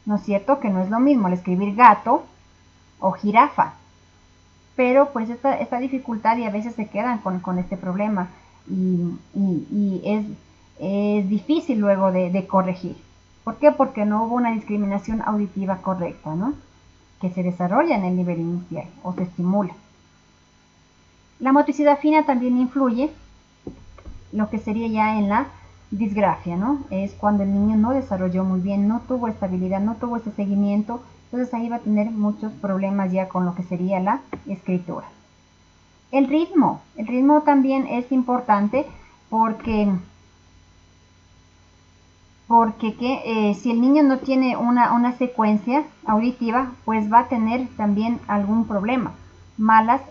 ¿No es cierto? Que no es lo mismo al escribir gato o jirafa. Pero pues esta dificultad y a veces se quedan con este problema y es difícil luego de corregir. ¿Por qué? Porque no hubo una discriminación auditiva correcta, ¿no? Que se desarrolla en el nivel inicial o se estimula. La motricidad fina también influye, lo que sería ya en la disgrafia, ¿no? Es cuando el niño no desarrolló muy bien, no tuvo estabilidad, no tuvo ese seguimiento, entonces ahí va a tener muchos problemas ya con lo que sería la escritura. El ritmo también es importante porque si el niño no tiene una secuencia auditiva, pues va a tener también algún problema. Malas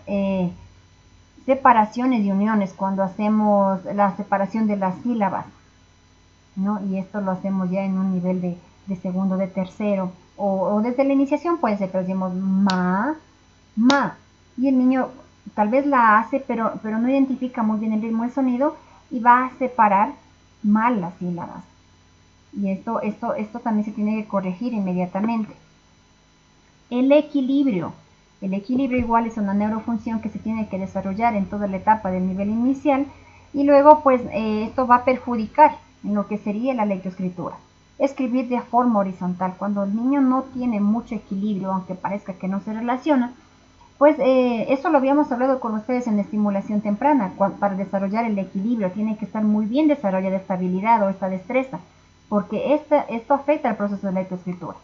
separaciones y uniones cuando hacemos la separación de las sílabas, ¿no? Y esto lo hacemos ya en un nivel de segundo, de tercero, o desde la iniciación puede ser, pero decimos ma, y el niño tal vez la hace, pero no identifica muy bien el ritmo del sonido y va a separar mal las sílabas. Y esto también se tiene que corregir inmediatamente. El equilibrio igual es una neurofunción que se tiene que desarrollar en toda la etapa del nivel inicial y luego pues esto va a perjudicar en lo que sería la lectoescritura. Escribir de forma horizontal, cuando el niño no tiene mucho equilibrio, aunque parezca que no se relaciona, pues eso lo habíamos hablado con ustedes en estimulación temprana. Para desarrollar el equilibrio tiene que estar muy bien desarrollada esta habilidad o esta destreza, porque esto afecta al proceso de lectoescritura.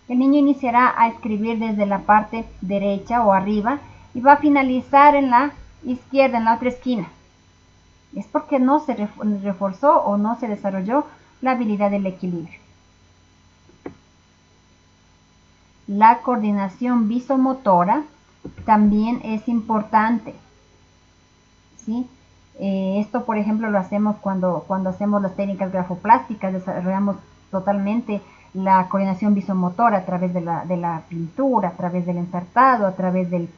El niño iniciará a escribir desde la parte derecha o arriba y va a finalizar en la izquierda, en la otra esquina. Es porque no se reforzó o no se desarrolló la habilidad del equilibrio. La coordinación visomotora también es importante, ¿sí? Esto, por ejemplo, lo hacemos cuando hacemos las técnicas grafoplásticas, desarrollamos totalmente la coordinación visomotora a través de la pintura, a través del ensartado, a través del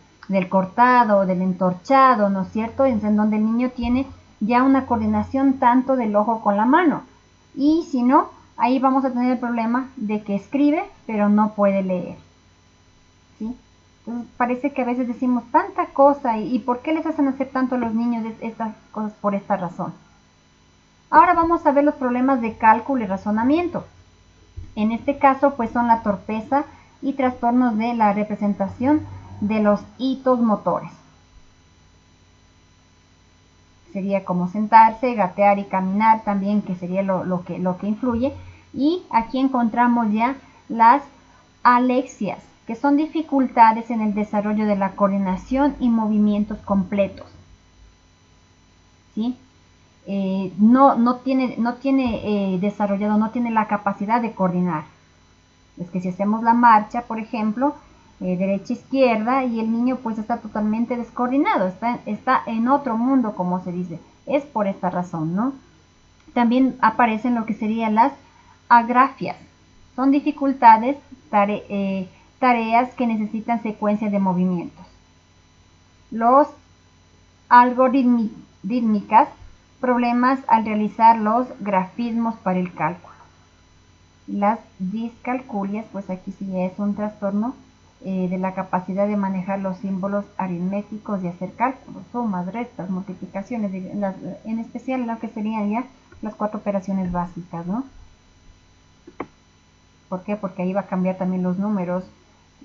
cortado, del entorchado, ¿no es cierto? En donde el niño tiene ya una coordinación tanto del ojo con la mano. Y si no, ahí vamos a tener el problema de que escribe, pero no puede leer, ¿sí? Entonces parece que a veces decimos tanta cosa y ¿por qué les hacen hacer tanto a los niños estas cosas? Por esta razón. Ahora vamos a ver los problemas de cálculo y razonamiento. En este caso pues son la torpeza y trastornos de la representación de los hitos motores. Sería como sentarse, gatear y caminar también, que sería lo que influye. Y aquí encontramos ya las alexias, que son dificultades en el desarrollo de la coordinación y movimientos completos, ¿sí? No tiene desarrollado, no tiene la capacidad de coordinar. Es que si hacemos la marcha, por ejemplo, derecha-izquierda, y el niño pues está totalmente descoordinado, está en otro mundo, como se dice. Es por esta razón, ¿no? También aparecen lo que serían las agrafias. Son dificultades, tareas que necesitan secuencia de movimientos. Los algorítmicas, problemas al realizar los grafismos para el cálculo. Las discalculias, pues aquí sí es un trastorno de la capacidad de manejar los símbolos aritméticos y hacer cálculos, sumas, restas, multiplicaciones, en especial lo que serían ya las 4 operaciones básicas, ¿no? ¿Por qué? Porque ahí va a cambiar también los números.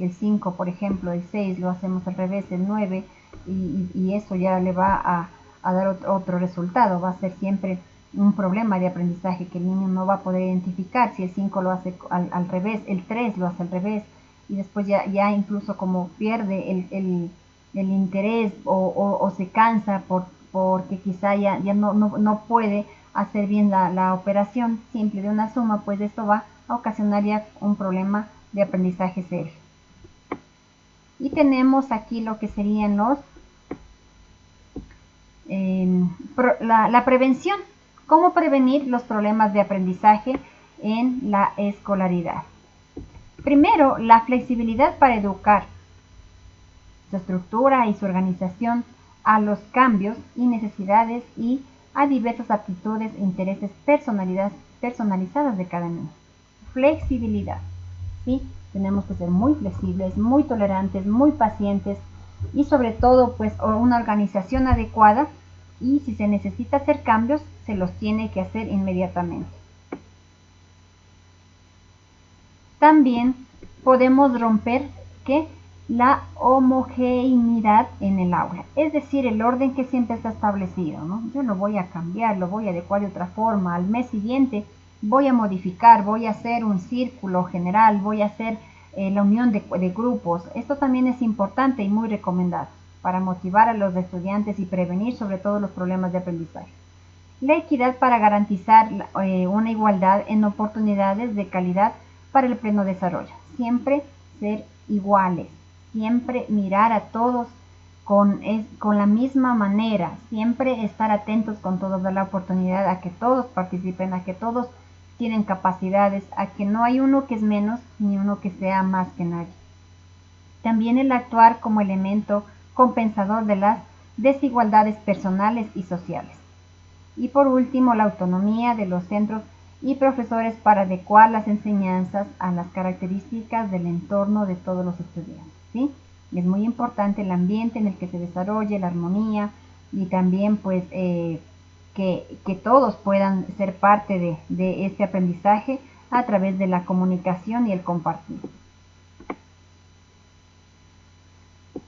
El 5, por ejemplo, el 6 lo hacemos al revés, el 9, y eso ya le va a dar otro resultado. Va a ser siempre un problema de aprendizaje que el niño no va a poder identificar si el 5 lo hace al revés, el 3 lo hace al revés, y después ya incluso como pierde el interés o se cansa porque quizá ya no puede hacer bien la operación simple de una suma, pues esto va a ocasionar ya un problema de aprendizaje serio. Y tenemos aquí lo que serían la prevención. ¿Cómo prevenir los problemas de aprendizaje en la escolaridad? Primero, la flexibilidad para educar, su estructura y su organización a los cambios y necesidades y a diversas aptitudes e intereses personalizadas de cada niño. Flexibilidad, ¿sí? Tenemos que ser muy flexibles, muy tolerantes, muy pacientes y sobre todo pues una organización adecuada, y si se necesita hacer cambios se los tiene que hacer inmediatamente. También podemos romper la homogeneidad en el aula, es decir, el orden que siempre está establecido, ¿no? Yo lo voy a cambiar, lo voy a adecuar de otra forma, al mes siguiente voy a modificar, voy a hacer un círculo general, voy a hacer la unión de grupos. Esto también es importante y muy recomendado para motivar a los estudiantes y prevenir sobre todo los problemas de aprendizaje. La equidad para garantizar una igualdad en oportunidades de calidad para el pleno desarrollo. Siempre ser iguales, siempre mirar a todos con la misma manera, siempre estar atentos con todos, dar la oportunidad a que todos participen, a que todos tienen capacidades, a que no hay uno que es menos ni uno que sea más que nadie. También el actuar como elemento compensador de las desigualdades personales y sociales. Y por último, la autonomía de los centros y profesores para adecuar las enseñanzas a las características del entorno de todos los estudiantes, ¿sí? Es muy importante el ambiente en el que se desarrolle, la armonía, y también pues que todos puedan ser parte de este aprendizaje a través de la comunicación y el compartir.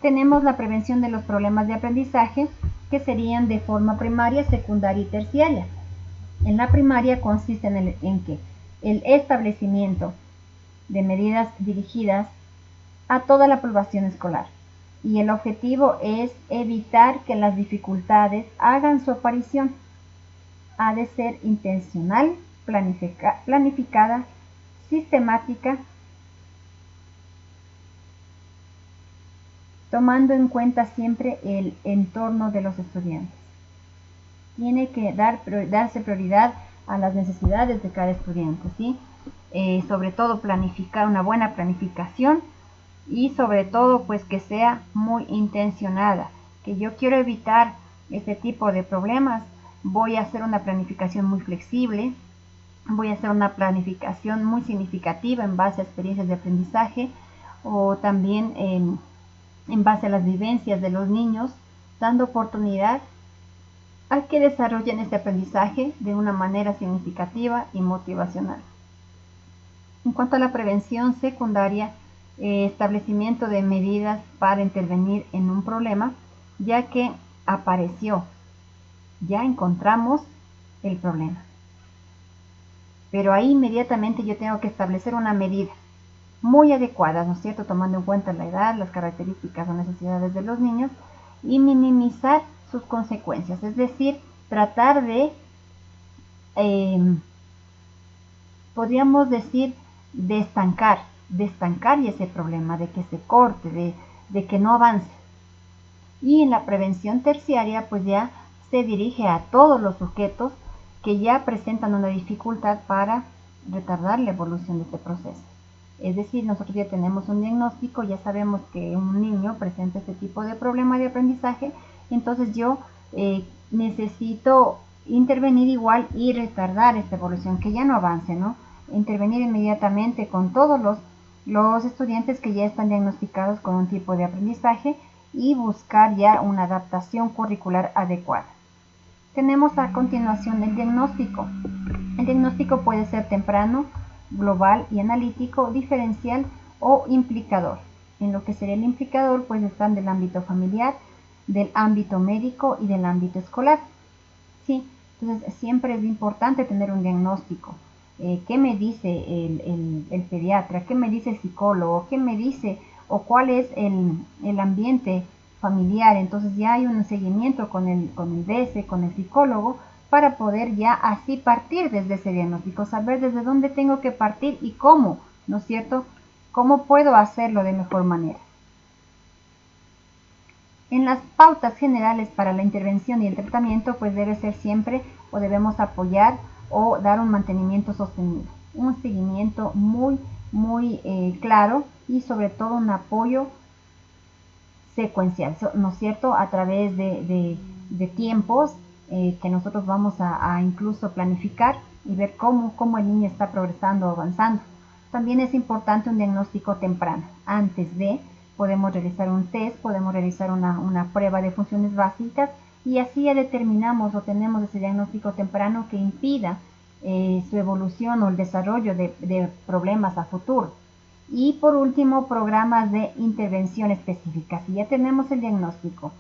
Tenemos la prevención de los problemas de aprendizaje, que serían de forma primaria, secundaria y terciaria. En la primaria consiste en que el establecimiento de medidas dirigidas a toda la población escolar, y el objetivo es evitar que las dificultades hagan su aparición. Ha de ser intencional, planificada, sistemática, tomando en cuenta siempre el entorno de los estudiantes. Tiene que darse prioridad a las necesidades de cada estudiante, ¿sí? Sobre todo planificar, una buena planificación, y sobre todo pues que sea muy intencionada, que yo quiero evitar este tipo de problemas. Voy a hacer una planificación muy flexible, voy a hacer una planificación muy significativa en base a experiencias de aprendizaje, o también en base a las vivencias de los niños, dando oportunidad a que desarrollen este aprendizaje de una manera significativa y motivacional. En cuanto a la prevención secundaria, establecimiento de medidas para intervenir en un problema, ya que apareció, ya encontramos el problema. Pero ahí inmediatamente yo tengo que establecer una medida muy adecuada, ¿no es cierto?, tomando en cuenta la edad, las características o necesidades de los niños, y minimizar sus consecuencias, es decir, tratar de, podríamos decir, de estancar ese problema, de que se corte, de que no avance. Y en la prevención terciaria, pues ya se dirige a todos los sujetos que ya presentan una dificultad para retardar la evolución de este proceso. Es decir, nosotros ya tenemos un diagnóstico, ya sabemos que un niño presenta este tipo de problema de aprendizaje, entonces yo necesito intervenir igual y retardar esta evolución, que ya no avance, ¿no? Intervenir inmediatamente con todos los estudiantes que ya están diagnosticados con un tipo de aprendizaje, y buscar ya una adaptación curricular adecuada. Tenemos a continuación el diagnóstico. El diagnóstico puede ser temprano, global y analítico, diferencial o implicador. En lo que sería el implicador, pues están del ámbito familiar, del ámbito médico y del ámbito escolar. ¿Sí? Entonces siempre es importante tener un diagnóstico. ¿Qué me dice el pediatra? ¿Qué me dice el psicólogo? ¿Qué me dice o cuál es el ambiente familiar? Entonces ya hay un seguimiento con el DS, con el psicólogo, para poder ya así partir desde ese diagnóstico, saber desde dónde tengo que partir y cómo, ¿no es cierto? ¿Cómo puedo hacerlo de mejor manera? En las pautas generales para la intervención y el tratamiento, pues debe ser siempre o debemos apoyar o dar un mantenimiento sostenido, un seguimiento muy claro y sobre todo un apoyo secuencial, ¿no es cierto? A través de tiempos que nosotros vamos a incluso planificar y ver cómo el niño está progresando o avanzando. También es importante un diagnóstico temprano. Antes de, podemos realizar un test, podemos realizar una prueba de funciones básicas y así ya determinamos o tenemos ese diagnóstico temprano que impida su evolución o el desarrollo de problemas a futuro. Y por último, programas de intervención específica. Si ya tenemos el diagnóstico,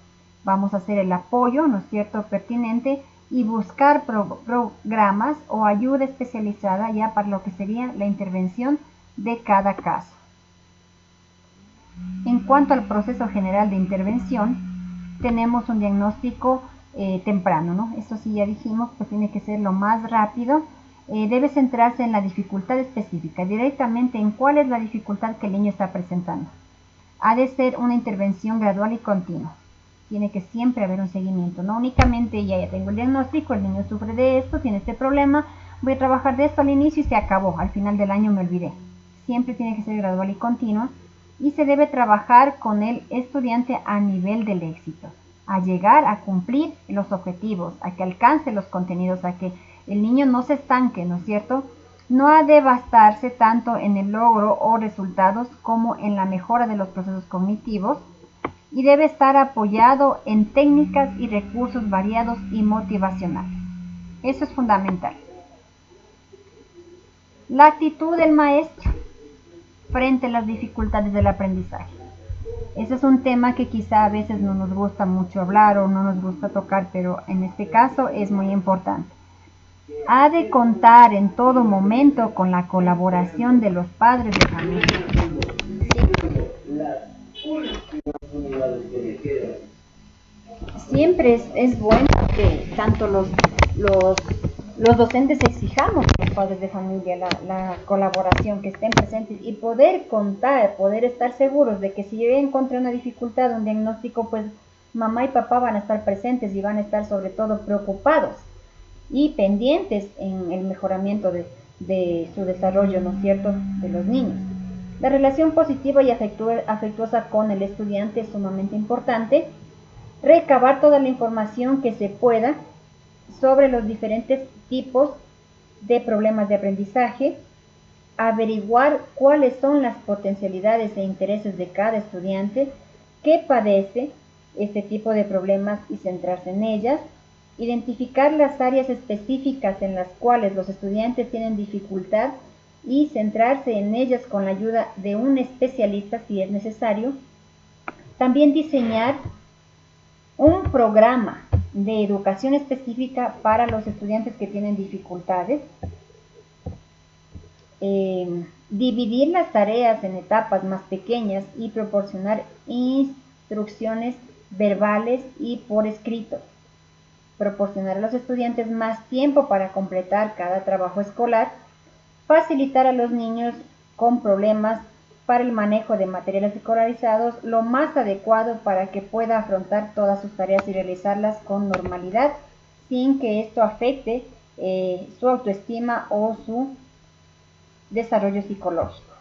vamos a hacer el apoyo, ¿no es cierto?, pertinente y buscar programas o ayuda especializada ya para lo que sería la intervención de cada caso. En cuanto al proceso general de intervención, tenemos un diagnóstico temprano, ¿no? Esto sí ya dijimos, pues tiene que ser lo más rápido. Debe centrarse en la dificultad específica, directamente en cuál es la dificultad que el niño está presentando. Ha de ser una intervención gradual y continua. Tiene que siempre haber un seguimiento, no únicamente ya tengo el diagnóstico, el niño sufre de esto, tiene este problema, voy a trabajar de esto al inicio y se acabó, al final del año me olvidé. Siempre tiene que ser gradual y continua y se debe trabajar con el estudiante a nivel del éxito, a llegar a cumplir los objetivos, a que alcance los contenidos, a que el niño no se estanque, ¿no es cierto? No ha de basarse tanto en el logro o resultados como en la mejora de los procesos cognitivos y debe estar apoyado en técnicas y recursos variados y motivacionales. Eso es fundamental. La actitud del maestro frente a las dificultades del aprendizaje. Ese es un tema que quizá a veces no nos gusta mucho hablar o no nos gusta tocar, pero en este caso es muy importante. Ha de contar en todo momento con la colaboración de los padres de familia. Siempre es bueno que tanto los docentes exijamos a los padres de familia la colaboración, que estén presentes y poder contar, poder estar seguros de que si yo encontré una dificultad, un diagnóstico, pues mamá y papá van a estar presentes y van a estar sobre todo preocupados y pendientes en el mejoramiento de su desarrollo, ¿no es cierto?, de los niños. La relación positiva y afectuosa con el estudiante es sumamente importante. Recabar toda la información que se pueda sobre los diferentes tipos de problemas de aprendizaje, averiguar cuáles son las potencialidades e intereses de cada estudiante que padece este tipo de problemas y centrarse en ellas, identificar las áreas específicas en las cuales los estudiantes tienen dificultad y centrarse en ellas con la ayuda de un especialista si es necesario. También diseñar un programa de educación específica para los estudiantes que tienen dificultades. Dividir las tareas en etapas más pequeñas y proporcionar instrucciones verbales y por escrito. Proporcionar a los estudiantes más tiempo para completar cada trabajo escolar. Facilitar a los niños con problemas para el manejo de materiales escolarizados lo más adecuado para que pueda afrontar todas sus tareas y realizarlas con normalidad sin que esto afecte su autoestima o su desarrollo psicológico.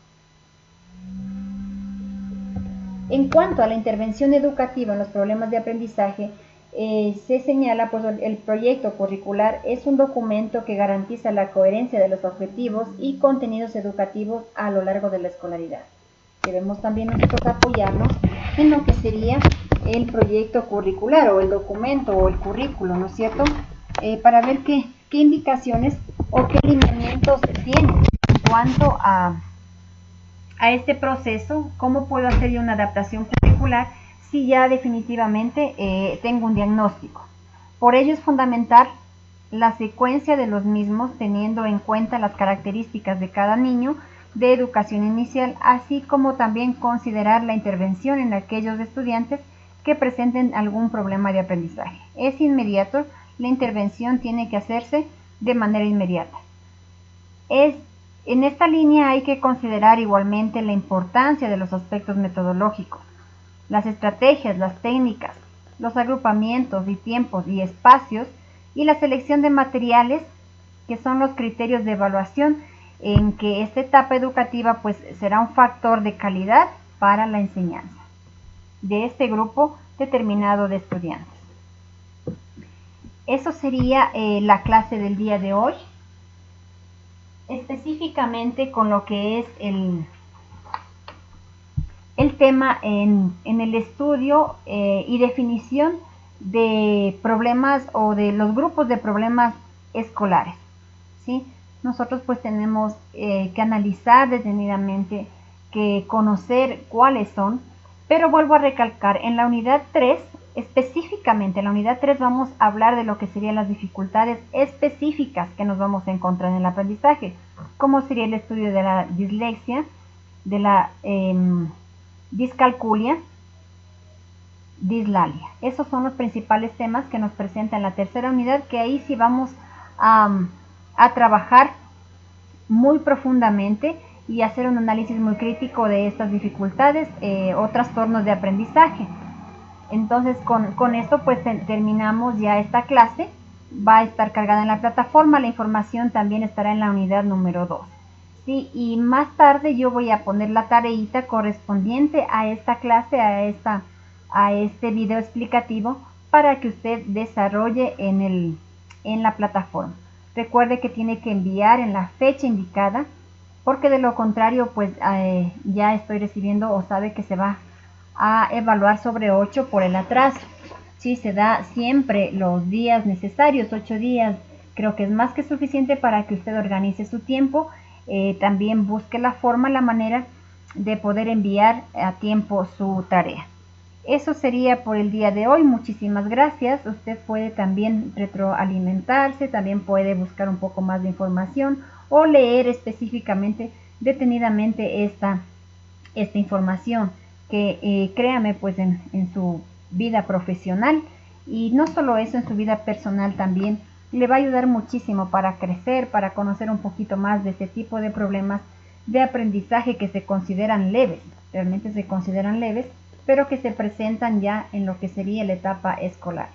En cuanto a la intervención educativa en los problemas de aprendizaje, se señala, pues el proyecto curricular es un documento que garantiza la coherencia de los objetivos y contenidos educativos a lo largo de la escolaridad. Debemos también nosotros apoyarnos en lo que sería el proyecto curricular o el documento o el currículo, ¿no es cierto? Para ver qué indicaciones o qué lineamientos tiene en cuanto a este proceso, cómo puedo hacer yo una adaptación curricular si ya definitivamente tengo un diagnóstico. Por ello es fundamental la secuencia de los mismos teniendo en cuenta las características de cada niño de educación inicial, así como también considerar la intervención en aquellos estudiantes que presenten algún problema de aprendizaje. Es inmediato, la intervención tiene que hacerse de manera inmediata. En esta línea hay que considerar igualmente la importancia de los aspectos metodológicos. las estrategias, las técnicas, los agrupamientos y tiempos y espacios, y la selección de materiales, que son los criterios de evaluación en que esta etapa educativa pues será un factor de calidad para la enseñanza de este grupo determinado de estudiantes. Eso sería la clase del día de hoy, específicamente con lo que es el tema en el estudio y definición de problemas o de los grupos de problemas escolares, ¿sí? Nosotros pues tenemos que analizar detenidamente, que conocer cuáles son, pero vuelvo a recalcar, en la unidad 3, específicamente en la unidad 3 vamos a hablar de lo que serían las dificultades específicas que nos vamos a encontrar en el aprendizaje, como sería el estudio de la dislexia, de la discalculia, dislalia. Esos son los principales temas que nos presenta en la tercera unidad, que ahí sí vamos a trabajar muy profundamente y hacer un análisis muy crítico de estas dificultades o trastornos de aprendizaje. Entonces con esto pues terminamos ya esta clase. Va a estar cargada en la plataforma, la información también estará en la unidad número 2. ¿Sí? Y más tarde yo voy a poner la tareita correspondiente a esta clase, a este video explicativo, para que usted desarrolle en la plataforma. Recuerde que tiene que enviar en la fecha indicada, porque de lo contrario pues ya estoy recibiendo o sabe que se va a evaluar sobre 8 por el atraso. Sí, se da siempre los días necesarios, 8 días, creo que es más que suficiente para que usted organice su tiempo. También busque la forma, la manera de poder enviar a tiempo su tarea. Eso sería por el día de hoy. Muchísimas gracias. Usted puede también retroalimentarse, también puede buscar un poco más de información o leer específicamente, detenidamente esta información, que créame pues en su vida profesional, y no solo eso, en su vida personal también le va a ayudar muchísimo para crecer, para conocer un poquito más de este tipo de problemas de aprendizaje que se consideran leves, realmente se consideran leves, pero que se presentan ya en lo que sería la etapa escolar.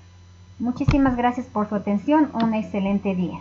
Muchísimas gracias por su atención, un excelente día.